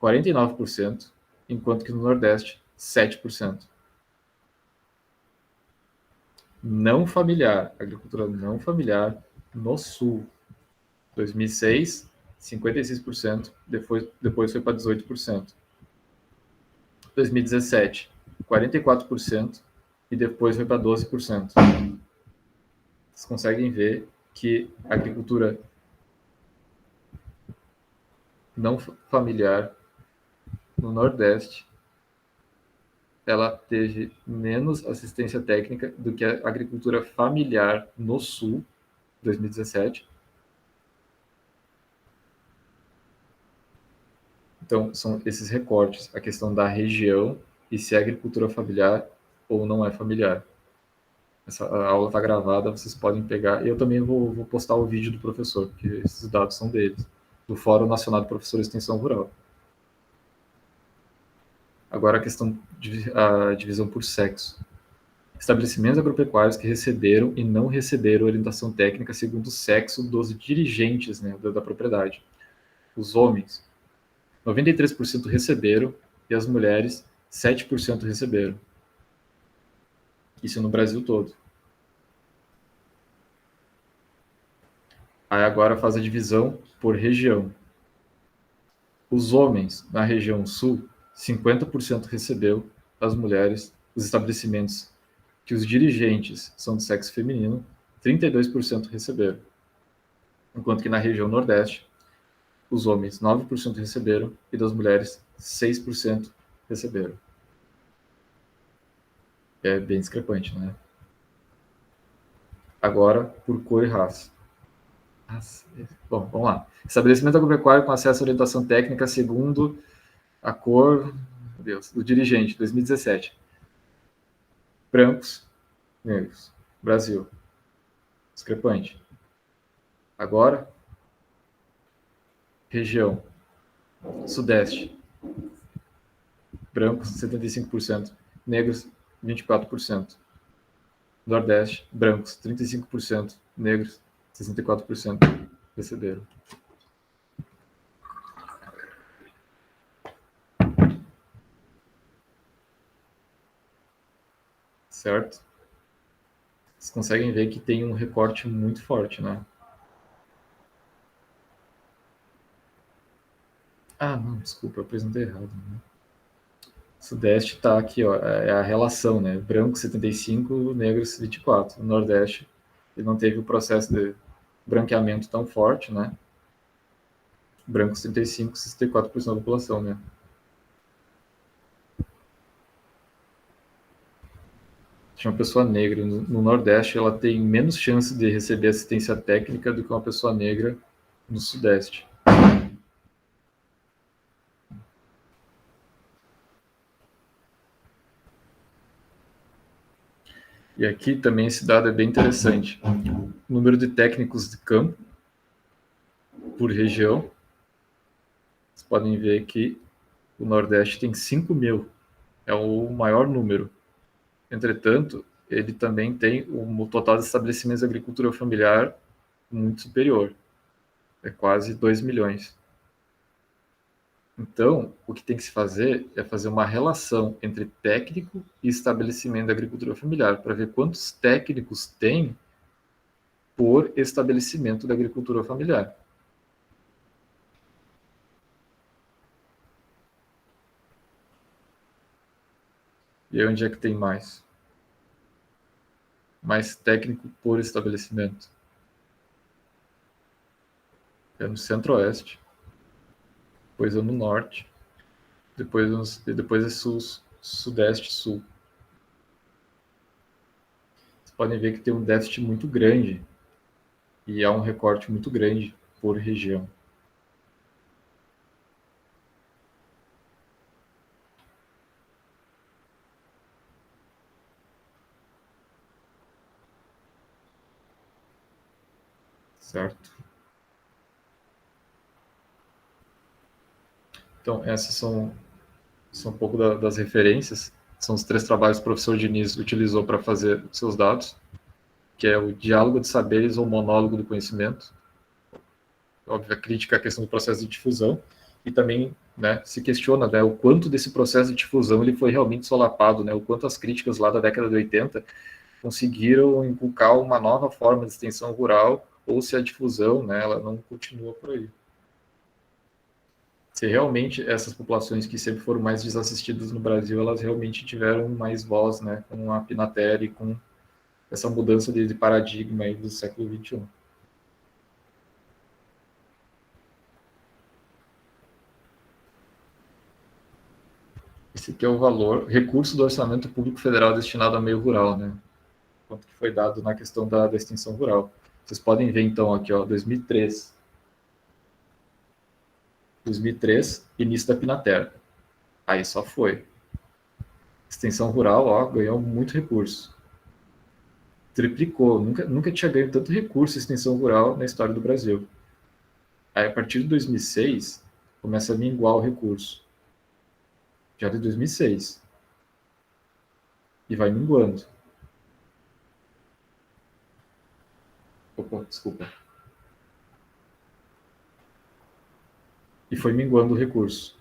S2: 49%, enquanto que no Nordeste, 7%. Não familiar, agricultura não familiar, no Sul, 2006, 56%, depois foi para 18%. 2017, 44%, e depois foi para 12%. Vocês conseguem ver que a agricultura não familiar no Nordeste, ela teve menos assistência técnica do que a agricultura familiar no Sul, 2017. Então, são esses recortes, a questão da região e se é agricultura familiar ou não é familiar. Essa aula está gravada, vocês podem pegar. Eu também vou postar o vídeo do professor, porque esses dados são deles, do Fórum Nacional de Professores de Extensão Rural. Agora a questão de a divisão por sexo. Estabelecimentos agropecuários que receberam e não receberam orientação técnica segundo o sexo dos dirigentes, né, da propriedade. Os homens, 93% receberam e as mulheres, 7% receberam. Isso no Brasil todo. Aí agora faz a divisão por região. Os homens na região sul, 50% recebeu, as mulheres, os estabelecimentos que os dirigentes são do sexo feminino, 32% receberam. Enquanto que na região nordeste, os homens 9% receberam e das mulheres 6% receberam. É bem discrepante, né? Agora, por cor e raça. Bom, vamos lá. Estabelecimento agropecuário com acesso à orientação técnica segundo a cor, meu Deus, do dirigente, 2017. Brancos, negros. Brasil. Discrepante. Agora, região. Sudeste. Brancos, 75%. Negros, 24%. Nordeste, brancos, 35%. Negros, 64% receberam. Certo? Vocês conseguem ver que tem um recorte muito forte, né? Ah, não, desculpa, eu apresentei errado. Né? Sudeste está aqui, ó, é a relação, né? Branco 75, negros 24. No Nordeste, ele não teve o processo de branqueamento tão forte, né? Brancos 35, 64% da população, né? Tinha uma pessoa negra no Nordeste, ela tem menos chance de receber assistência técnica do que uma pessoa negra no Sudeste. E aqui também esse dado é bem interessante. O número de técnicos de campo por região. Vocês podem ver que o Nordeste tem 5.000. É o maior número. Entretanto, ele também tem um total de estabelecimentos de agricultura familiar muito superior. É quase 2 milhões. Então, o que tem que se fazer é fazer uma relação entre técnico e estabelecimento da agricultura familiar, para ver quantos técnicos tem por estabelecimento da agricultura familiar. E onde é que tem mais? Mais técnico por estabelecimento. É no centro-oeste, depois é no norte, depois é sul, sudeste, sul. Vocês podem ver que tem um déficit muito grande e há um recorte muito grande por região. Certo? Então, essas são um pouco das referências. São os 3 trabalhos que o professor Diniz utilizou para fazer seus dados, que é o diálogo de saberes ou monólogo do conhecimento, óbvio, a crítica à questão do processo de difusão, e também, né, se questiona, né, o quanto desse processo de difusão ele foi realmente solapado, né, o quanto as críticas lá da década de 80 conseguiram inculcar uma nova forma de extensão rural, ou se a difusão, né, ela não continua por aí. Se realmente essas populações que sempre foram mais desassistidas no Brasil, elas realmente tiveram mais voz, né, com a Pinater e com essa mudança de paradigma aí do século XXI. Esse aqui é o valor, recurso do orçamento público federal destinado ao meio rural, né? Quanto que foi dado na questão da extensão rural. Vocês podem ver, então, aqui, ó, 2003. 2003, início da Pinater. Aí só foi. Extensão rural, ó, ganhou muito recurso. Triplicou. Nunca tinha ganho tanto recurso extensão rural na história do Brasil. Aí, a partir de 2006, começa a minguar o recurso. Já de 2006. E vai minguando. Opa, desculpa. E foi minguando o recurso.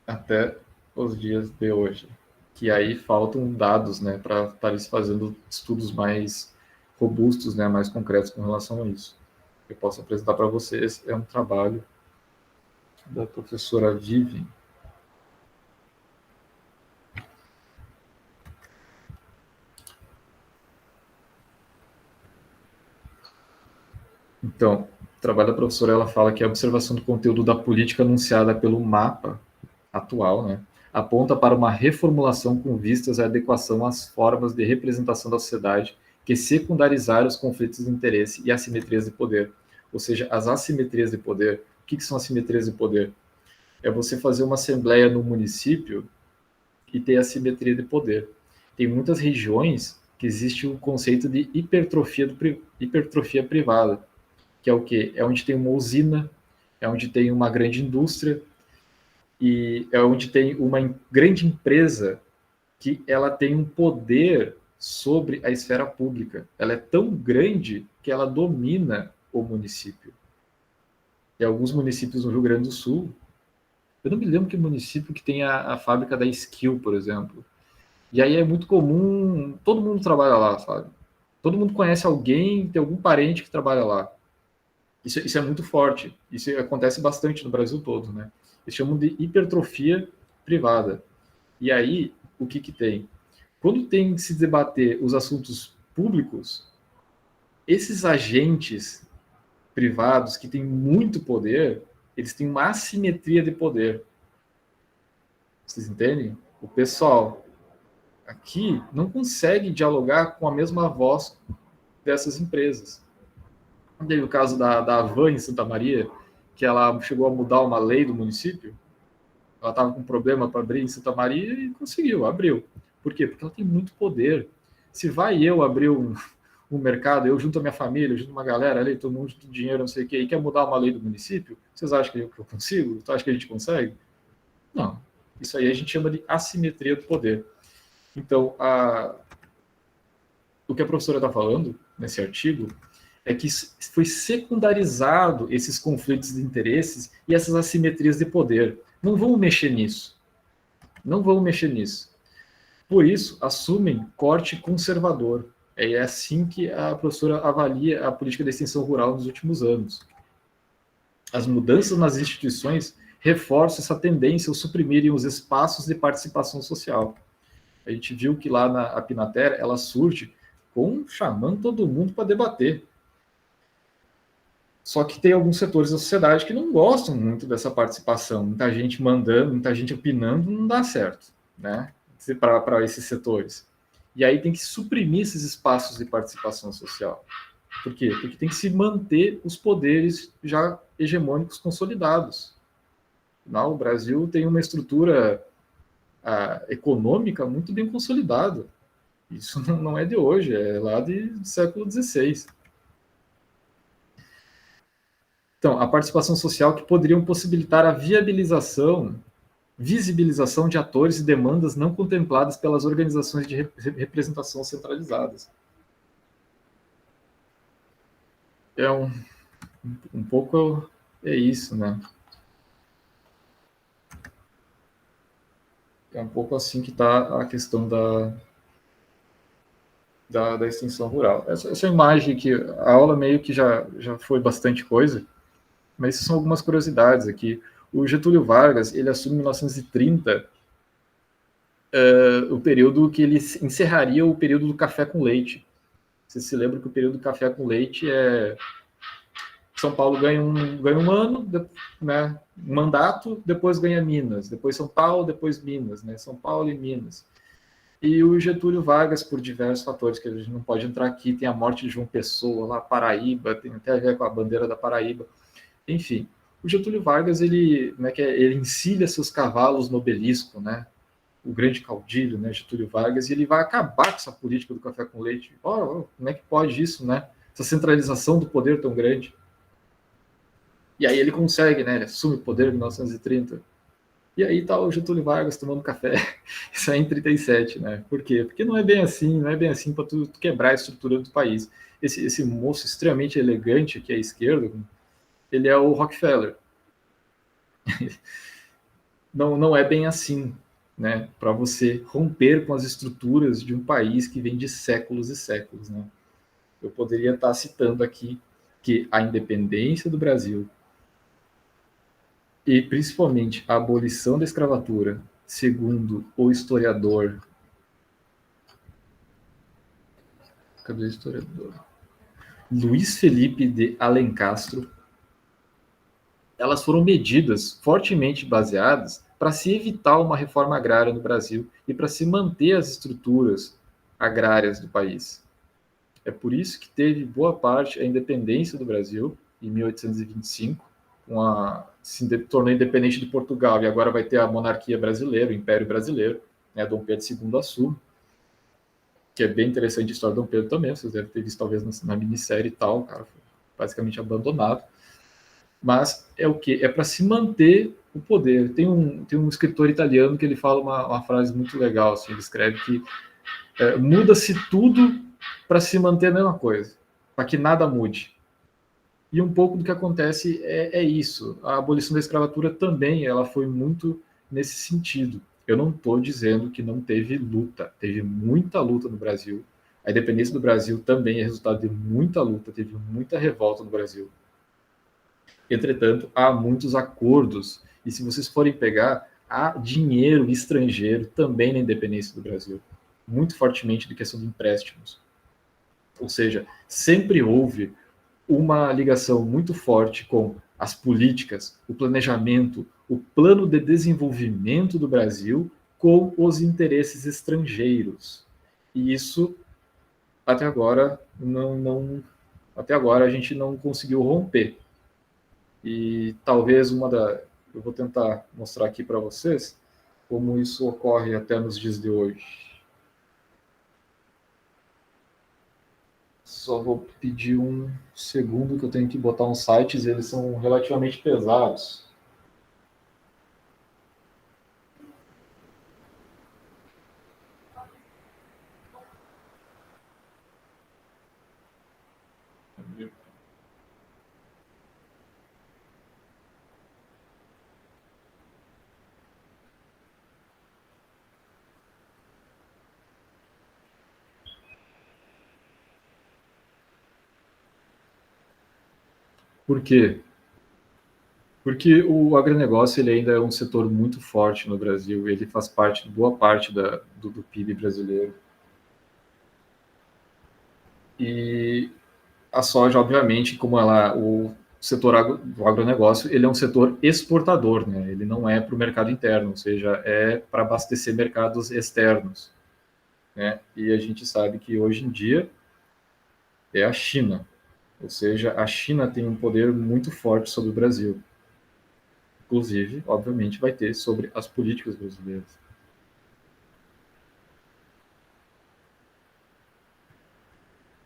S2: Até os dias de hoje. Que aí faltam dados, né, para estar se fazendo estudos mais robustos, né, mais concretos com relação a isso. Eu posso apresentar para vocês, é um trabalho da professora Vivian. Então, o trabalho da professora, ela fala que a observação do conteúdo da política anunciada pelo mapa atual, né, aponta para uma reformulação com vistas à adequação às formas de representação da sociedade que secundarizaram os conflitos de interesse e assimetrias de poder. Ou seja, as assimetrias de poder. O que são assimetrias de poder? É você fazer uma assembleia no município e ter assimetria de poder. Tem muitas regiões que existe o conceito de hipertrofia privada, que é o quê? É onde tem uma usina, é onde tem uma grande indústria, e é onde tem uma grande empresa que ela tem um poder sobre a esfera pública. Ela é tão grande que ela domina o município. E alguns municípios no Rio Grande do Sul, eu não me lembro que município que tem a fábrica da Skill, por exemplo. E aí é muito comum, todo mundo trabalha lá, sabe? Todo mundo conhece alguém, tem algum parente que trabalha lá. Isso é muito forte. Isso acontece bastante no Brasil todo, né? Eles chamam de hipertrofia privada. E aí, o que tem? Quando tem que se debater os assuntos públicos, esses agentes privados que têm muito poder, eles têm uma assimetria de poder. Vocês entendem? O pessoal aqui não consegue dialogar com a mesma voz dessas empresas. Teve o caso da Avan em Santa Maria, que ela chegou a mudar uma lei do município. Ela estava com problema para abrir em Santa Maria e conseguiu, abriu. Por quê? Porque ela tem muito poder. Se vai eu abrir um mercado, eu junto a minha família, junto uma galera ali, todo mundo junto dinheiro, não sei o quê, e quer mudar uma lei do município, vocês acham que eu consigo? Tu acha que a gente consegue? Não. Isso aí a gente chama de assimetria do poder. Então, o que a professora está falando nesse artigo é que foi secundarizado esses conflitos de interesses e essas assimetrias de poder. Não vamos mexer nisso. Não vamos mexer nisso. Por isso, assumem corte conservador. É assim que a professora avalia a política da extensão rural nos últimos anos. As mudanças nas instituições reforçam essa tendência a suprimirem os espaços de participação social. A gente viu que lá na Pinater ela surge chamando todo mundo para debater. Só que tem alguns setores da sociedade que não gostam muito dessa participação. Muita gente mandando, muita gente opinando, não dá certo, né? Para esses setores. E aí tem que suprimir esses espaços de participação social. Por quê? Porque tem que se manter os poderes já hegemônicos consolidados. Afinal, o Brasil tem uma estrutura econômica muito bem consolidada. Isso não é de hoje, é lá do século XVI. Então, a participação social que poderiam possibilitar a visibilização de atores e demandas não contempladas pelas organizações de representação centralizadas. É um pouco isso, né? É um pouco assim que está a questão da extensão rural. Essa imagem aqui, a aula meio que já foi bastante coisa, mas são algumas curiosidades aqui. O Getúlio Vargas, ele assume em 1930 o período que ele encerraria o período do café com leite. Você se lembra que o período do café com leite é... São Paulo ganha um ano, né, um mandato, depois ganha Minas, depois São Paulo, depois Minas, né, São Paulo e Minas. E o Getúlio Vargas, por diversos fatores que a gente não pode entrar aqui, tem a morte de João Pessoa, lá Paraíba, tem até a ver com a bandeira da Paraíba. Enfim, o Getúlio Vargas, ele encilha seus cavalos no obelisco, né? O grande caudilho, né, Getúlio Vargas, e ele vai acabar com essa política do café com leite. Como é que pode isso, né? Essa centralização do poder tão grande. E aí ele consegue, né? Ele assume o poder em 1930. E aí tá o Getúlio Vargas tomando café. Isso aí em 37, né? Por quê? Porque não é bem assim para tu quebrar a estrutura do país. Esse moço extremamente elegante que é à esquerda, ele é o Rockefeller. Não é bem assim, né? Para você romper com as estruturas de um país que vem de séculos e séculos, né? Eu poderia estar citando aqui que a independência do Brasil e principalmente a abolição da escravatura, segundo o historiador... Cadê o historiador? Luiz Felipe de Alencastro, elas foram medidas fortemente baseadas para se evitar uma reforma agrária no Brasil e para se manter as estruturas agrárias do país. É por isso que teve boa parte a independência do Brasil em 1825, se tornou independente de Portugal e agora vai ter a monarquia brasileira, o Império Brasileiro, né, Dom Pedro II assume, que é bem interessante a história de Dom Pedro também, vocês devem ter visto talvez na minissérie e tal, o cara foi basicamente abandonado. Mas é o quê? É para se manter o poder. Tem um escritor italiano que ele fala uma frase muito legal, assim, ele escreve que muda-se tudo para se manter a mesma coisa, para que nada mude. E um pouco do que acontece é isso. A abolição da escravatura também ela foi muito nesse sentido. Eu não estou dizendo que não teve luta. Teve muita luta no Brasil. A independência do Brasil também é resultado de muita luta. Teve muita revolta no Brasil. Entretanto, há muitos acordos. E se vocês forem pegar, há dinheiro estrangeiro também na independência do Brasil. Muito fortemente de questão de empréstimos. Ou seja, sempre houve uma ligação muito forte com as políticas, o planejamento, o plano de desenvolvimento do Brasil com os interesses estrangeiros. E isso, até agora, até agora a gente não conseguiu romper. E talvez eu vou tentar mostrar aqui para vocês como isso ocorre até nos dias de hoje. Só vou pedir um segundo que eu tenho que botar uns sites, eles são relativamente pesados. Por quê? Porque o agronegócio ele ainda é um setor muito forte no Brasil, ele faz parte, boa parte do PIB brasileiro. E a soja, obviamente, como o setor do agronegócio, ele é um setor exportador, né? Ele não é para o mercado interno, ou seja, é para abastecer mercados externos, né? E a gente sabe que hoje em dia é a China, ou seja, a China tem um poder muito forte sobre o Brasil. Inclusive, obviamente, vai ter sobre as políticas brasileiras.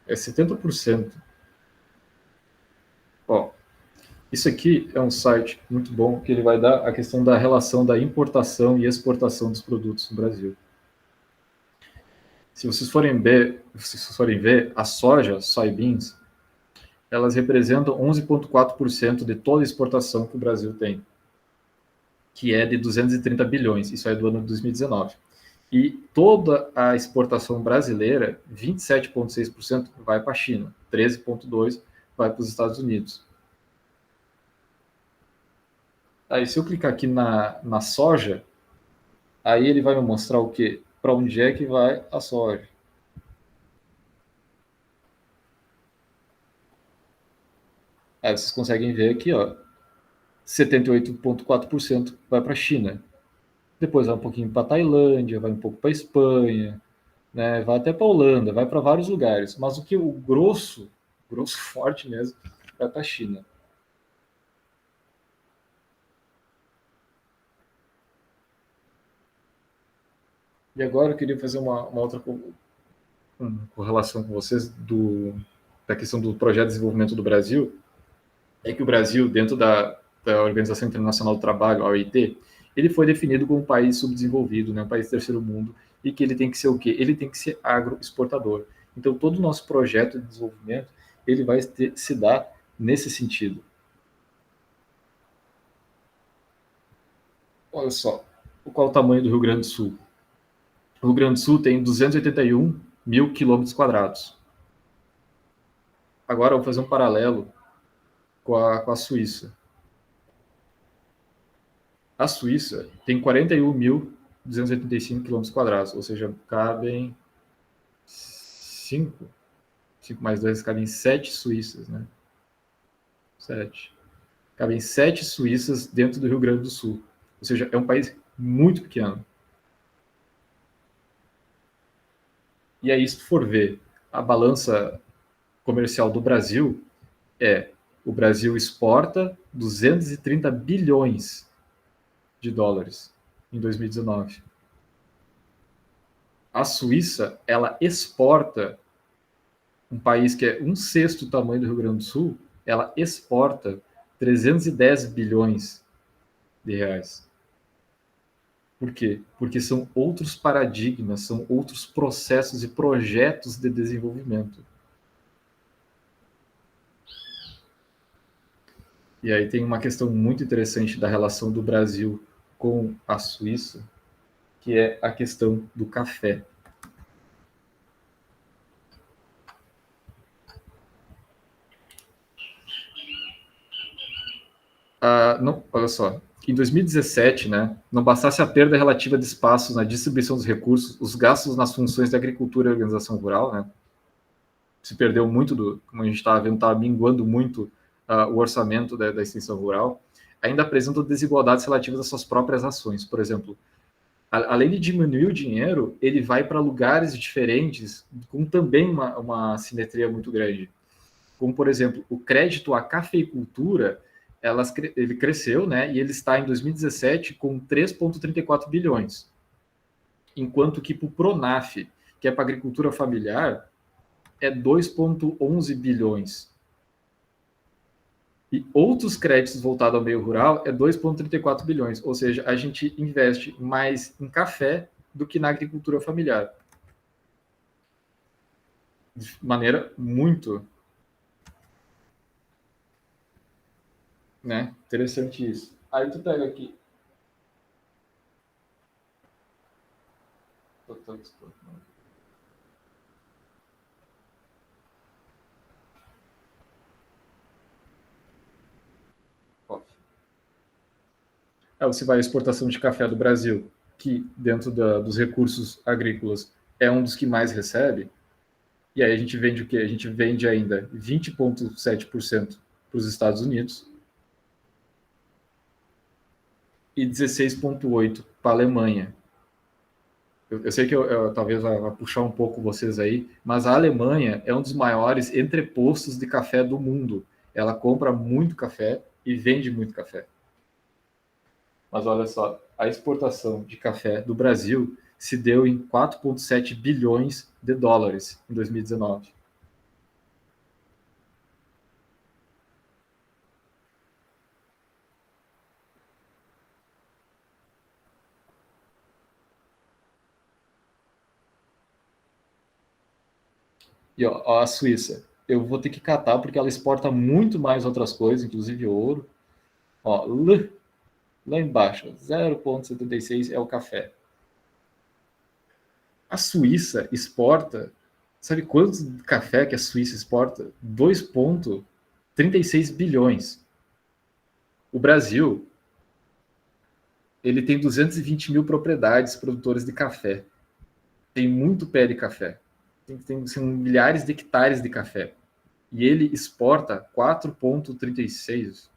S2: É 70%. Ó, isso aqui é um site muito bom que ele vai dar a questão da relação da importação e exportação dos produtos no Brasil. Se vocês forem ver a soja, soybeans, elas representam 11,4% de toda a exportação que o Brasil tem, que é de 230 bilhões, isso é do ano de 2019. E toda a exportação brasileira, 27,6% vai para a China, 13,2% vai para os Estados Unidos. Aí, se eu clicar aqui na soja, aí ele vai me mostrar o quê? Para onde é que vai a soja. Aí vocês conseguem ver aqui, ó, 78,4% vai para a China. Depois vai um pouquinho para a Tailândia, vai um pouco para a Espanha, né, vai até para a Holanda, vai para vários lugares. Mas o grosso forte mesmo, vai para a China. E agora eu queria fazer uma outra correlação com vocês da questão do projeto de desenvolvimento do Brasil. É que o Brasil, dentro da Organização Internacional do Trabalho, a OIT, ele foi definido como um país subdesenvolvido, né, um país terceiro mundo, e que ele tem que ser o quê? Ele tem que ser agroexportador. Então, todo o nosso projeto de desenvolvimento, ele vai se dar nesse sentido. Olha só, qual o tamanho do Rio Grande do Sul? O Rio Grande do Sul tem 281 mil quilômetros quadrados. Agora, eu vou fazer um paralelo com a Suíça. A Suíça tem 41.285 quilômetros quadrados, ou seja, cabem 5 mais 2, cabem 7 Suíças, né? 7. Cabem 7 Suíças dentro do Rio Grande do Sul. Ou seja, é um país muito pequeno. E aí, se tu for ver a balança comercial do Brasil, o Brasil exporta 230 bilhões de dólares em 2019. A Suíça, ela exporta, um país que é 1/6 do tamanho do Rio Grande do Sul, ela exporta 310 bilhões de reais. Por quê? Porque são outros paradigmas, são outros processos e projetos de desenvolvimento. E aí tem uma questão muito interessante da relação do Brasil com a Suíça, que é a questão do café. Olha só, em 2017, né, não bastasse a perda relativa de espaços na distribuição dos recursos, os gastos nas funções da agricultura e organização rural, né, se perdeu muito, como a gente estava vendo, estava minguando muito o orçamento da extensão rural, ainda apresentam desigualdades relativas às suas próprias ações. Por exemplo, além de diminuir o dinheiro, ele vai para lugares diferentes, com também uma simetria muito grande. Como, por exemplo, o crédito à cafeicultura, ele cresceu, né, e ele está em 2017 com 3,34 bilhões. Enquanto que para o Pronaf, que é para a agricultura familiar, é 2,11 bilhões. E outros créditos voltados ao meio rural é 2,34 bilhões. Ou seja, a gente investe mais em café do que na agricultura familiar. De maneira muito Né? Interessante isso. Aí tu pega aqui. Aí você vai à exportação de café do Brasil, que dentro dos recursos agrícolas é um dos que mais recebe. E aí a gente vende o quê? A gente vende ainda 20,7% para os Estados Unidos e 16,8% para a Alemanha. Eu sei que eu talvez vá puxar um pouco vocês aí, mas a Alemanha é um dos maiores entrepostos de café do mundo. Ela compra muito café e vende muito café. Mas olha só, a exportação de café do Brasil se deu em 4,7 bilhões de dólares em 2019. E ó, a Suíça, eu vou ter que catar porque ela exporta muito mais outras coisas, inclusive ouro. Ó, lá embaixo, 0,76 é o café. A Suíça exporta, sabe quanto café que a Suíça exporta? 2,36 bilhões. O Brasil, ele tem 220 mil propriedades produtoras de café. Tem muito pé de café. São milhares de hectares de café. E ele exporta 4,36,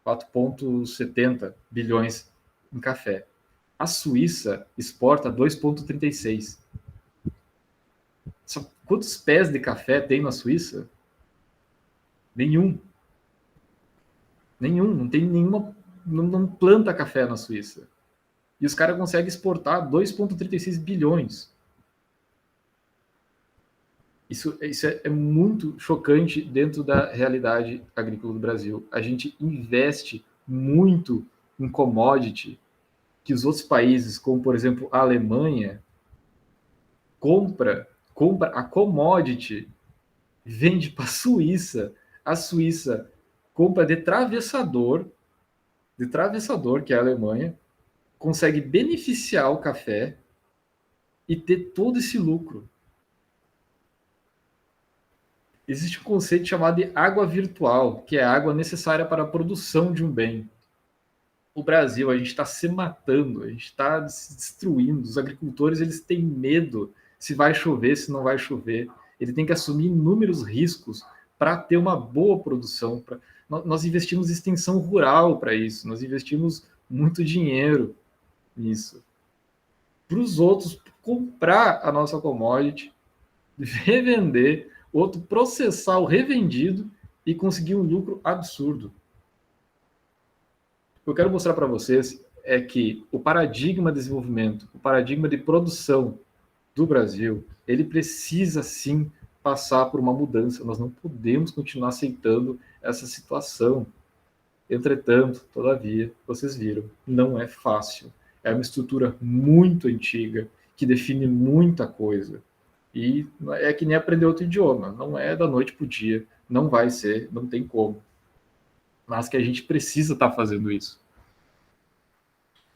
S2: 4,70 bilhões em café. A Suíça exporta 2,36. Quantos pés de café tem na Suíça? Nenhum. Não tem nenhuma. Não planta café na Suíça. E os caras conseguem exportar 2,36 bilhões. Isso é muito chocante dentro da realidade agrícola do Brasil. A gente investe muito em commodity que os outros países, como por exemplo a Alemanha, compra a commodity, vende para a Suíça. A Suíça compra de travessador, que é a Alemanha, consegue beneficiar o café e ter todo esse lucro. Existe um conceito chamado de água virtual, que é a água necessária para a produção de um bem. O Brasil, a gente está se matando, a gente está se destruindo. Os agricultores, eles têm medo se vai chover, se não vai chover. Ele tem que assumir inúmeros riscos para ter uma boa produção. Nós investimos em extensão rural para isso, nós investimos muito dinheiro nisso. Para os outros comprar a nossa commodity, revender, outro processar o revendido e conseguir um lucro absurdo. O que eu quero mostrar para vocês é que o paradigma de desenvolvimento, o paradigma de produção do Brasil, ele precisa sim passar por uma mudança. Nós não podemos continuar aceitando essa situação. Entretanto, todavia, vocês viram, não é fácil. É uma estrutura muito antiga que define muita coisa. E é que nem aprender outro idioma. Não é da noite para o dia. Não vai ser, não tem como. Mas que a gente precisa estar fazendo isso.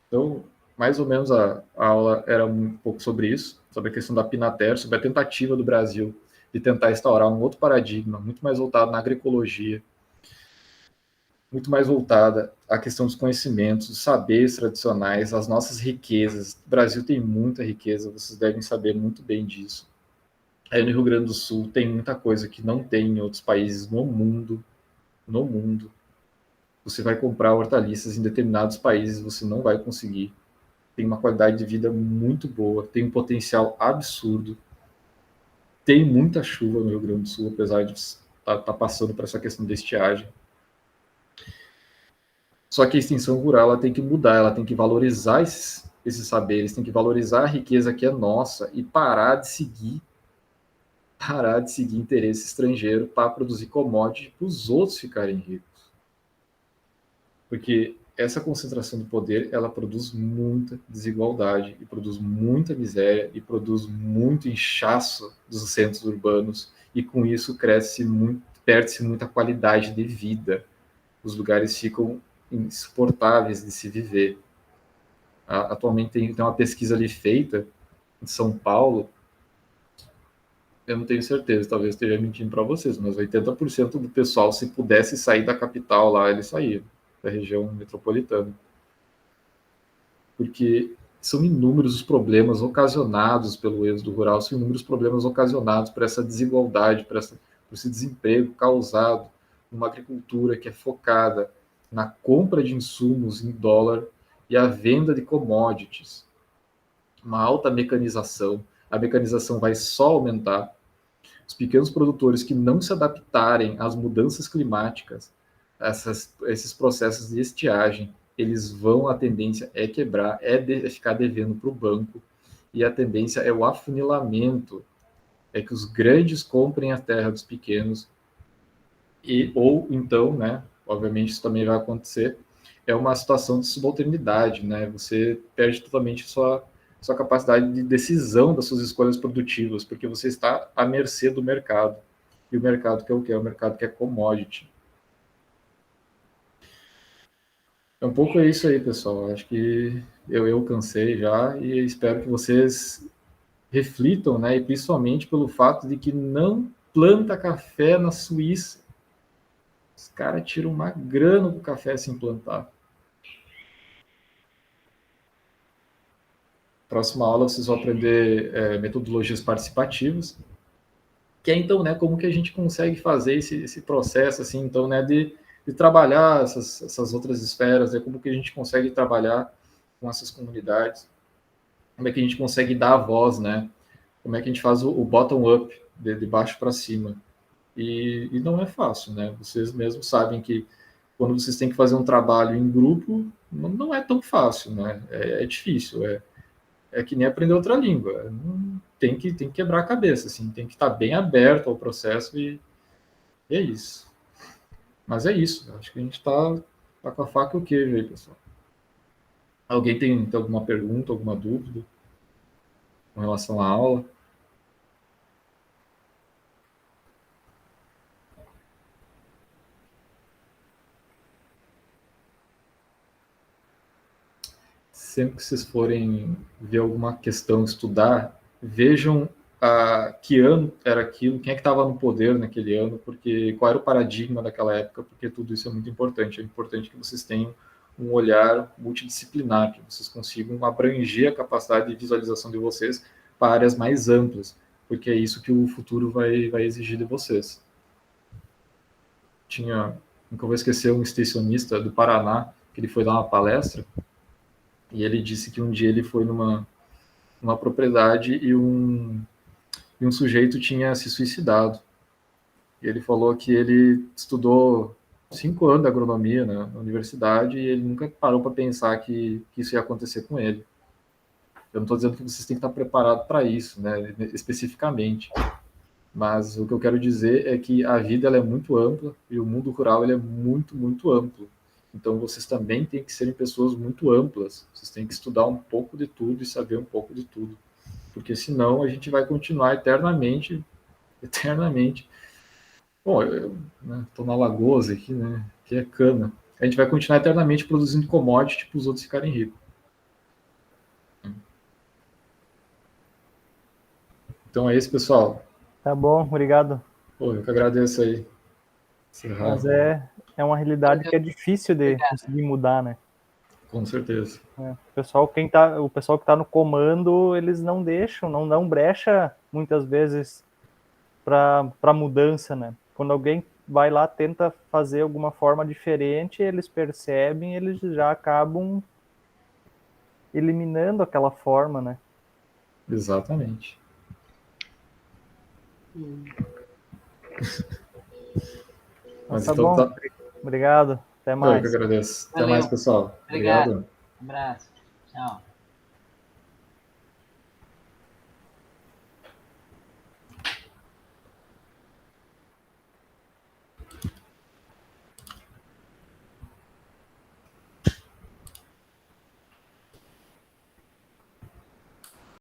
S2: Então, mais ou menos a aula era um pouco sobre isso, sobre a questão da Pinater, sobre a tentativa do Brasil de tentar instaurar um outro paradigma, muito mais voltado na agroecologia, muito mais voltada à questão dos conhecimentos, dos saberes tradicionais, as nossas riquezas. O Brasil tem muita riqueza, vocês devem saber muito bem disso. Aí no Rio Grande do Sul tem muita coisa que não tem em outros países no mundo. Você vai comprar hortaliças em determinados países, você não vai conseguir. Tem uma qualidade de vida muito boa, tem um potencial absurdo. Tem muita chuva no Rio Grande do Sul, apesar de estar passando por essa questão de estiagem. Só que a extensão rural ela tem que mudar, ela tem que valorizar esses saberes, tem que valorizar a riqueza que é nossa e parar de seguir interesse estrangeiro para produzir commodity para os outros ficarem ricos. Porque essa concentração de poder, ela produz muita desigualdade, e produz muita miséria, e produz muito inchaço dos centros urbanos, e com isso perde-se muita qualidade de vida. os lugares ficam insuportáveis de se viver. Atualmente tem uma pesquisa ali feita em São Paulo, eu não tenho certeza, talvez esteja mentindo para vocês, mas 80% do pessoal, se pudesse sair da capital lá, eles saíram, da região metropolitana. Porque são inúmeros os problemas ocasionados pelo êxodo rural, são inúmeros problemas ocasionados por essa desigualdade, por esse desemprego causado numa agricultura que é focada na compra de insumos em dólar e a venda de commodities. Uma alta mecanização, a mecanização vai só aumentar. Os pequenos produtores que não se adaptarem às mudanças climáticas, esses processos de estiagem, a tendência é quebrar, ficar devendo para o banco, e a tendência é o afunilamento, é que os grandes comprem a terra dos pequenos, ou então, né, obviamente isso também vai acontecer, é uma situação de subalternidade, né, você perde totalmente sua capacidade de decisão das suas escolhas produtivas, porque você está à mercê do mercado, e o mercado que é o quê? O mercado que é commodity. É um pouco isso aí, pessoal. Acho que eu cansei já e espero que vocês reflitam, né? E principalmente pelo fato de que não planta café na Suíça. Os caras tiram uma grana do café sem plantar. Próxima aula vocês vão aprender metodologias participativas, que é então, né, como que a gente consegue fazer esse processo, assim, então, né, de trabalhar essas outras esferas, como que a gente consegue trabalhar com essas comunidades, como é que a gente consegue dar a voz, né, como é que a gente faz o bottom-up, de baixo para cima, e não é fácil, né, vocês mesmos sabem que quando vocês têm que fazer um trabalho em grupo, não é tão fácil, né, é difícil, é que nem aprender outra língua, tem que quebrar a cabeça, assim, tem que estar bem aberto ao processo e é isso. Mas é isso, acho que a gente está com a faca e o queijo aí, pessoal. Alguém tem alguma pergunta, alguma dúvida com relação à aula? Sempre que vocês forem ver alguma questão, estudar, vejam que ano era aquilo, quem é que estava no poder naquele ano, porque qual era o paradigma daquela época, porque tudo isso é muito importante. É importante que vocês tenham um olhar multidisciplinar, que vocês consigam abranger a capacidade de visualização de vocês para áreas mais amplas, porque é isso que o futuro vai exigir de vocês. Nunca vou esquecer um extensionista do Paraná, que ele foi dar uma palestra, e ele disse que um dia ele foi numa propriedade e um sujeito tinha se suicidado. E ele falou que ele estudou 5 anos de agronomia na universidade e ele nunca parou para pensar que isso ia acontecer com ele. Eu não estou dizendo que vocês têm que estar preparados para isso, né, especificamente. Mas o que eu quero dizer é que a vida ela é muito ampla e o mundo rural ele é muito, muito amplo. Então, vocês também têm que serem pessoas muito amplas. Vocês têm que estudar um pouco de tudo e saber um pouco de tudo. Porque senão a gente vai continuar eternamente. Bom, eu estou na Alagoas aqui, né? Que é cana. A gente vai continuar eternamente produzindo commodity para os outros ficarem ricos. Então é isso, pessoal.
S4: Tá bom, obrigado.
S2: Pô, eu que agradeço aí.
S4: Mas é uma realidade que é difícil de conseguir mudar, né?
S2: Com certeza.
S4: O pessoal que está no comando, eles não deixam, não dão brecha, muitas vezes, para mudança, né? Quando alguém vai lá, tenta fazer alguma forma diferente, eles percebem, eles já acabam eliminando aquela forma, né?
S2: Exatamente.
S4: Mas tá bom. Obrigado. Até mais.
S2: Eu que agradeço.
S1: Valeu.
S2: Até mais, pessoal.
S1: Obrigado.
S2: Obrigado.
S1: Um abraço. Tchau.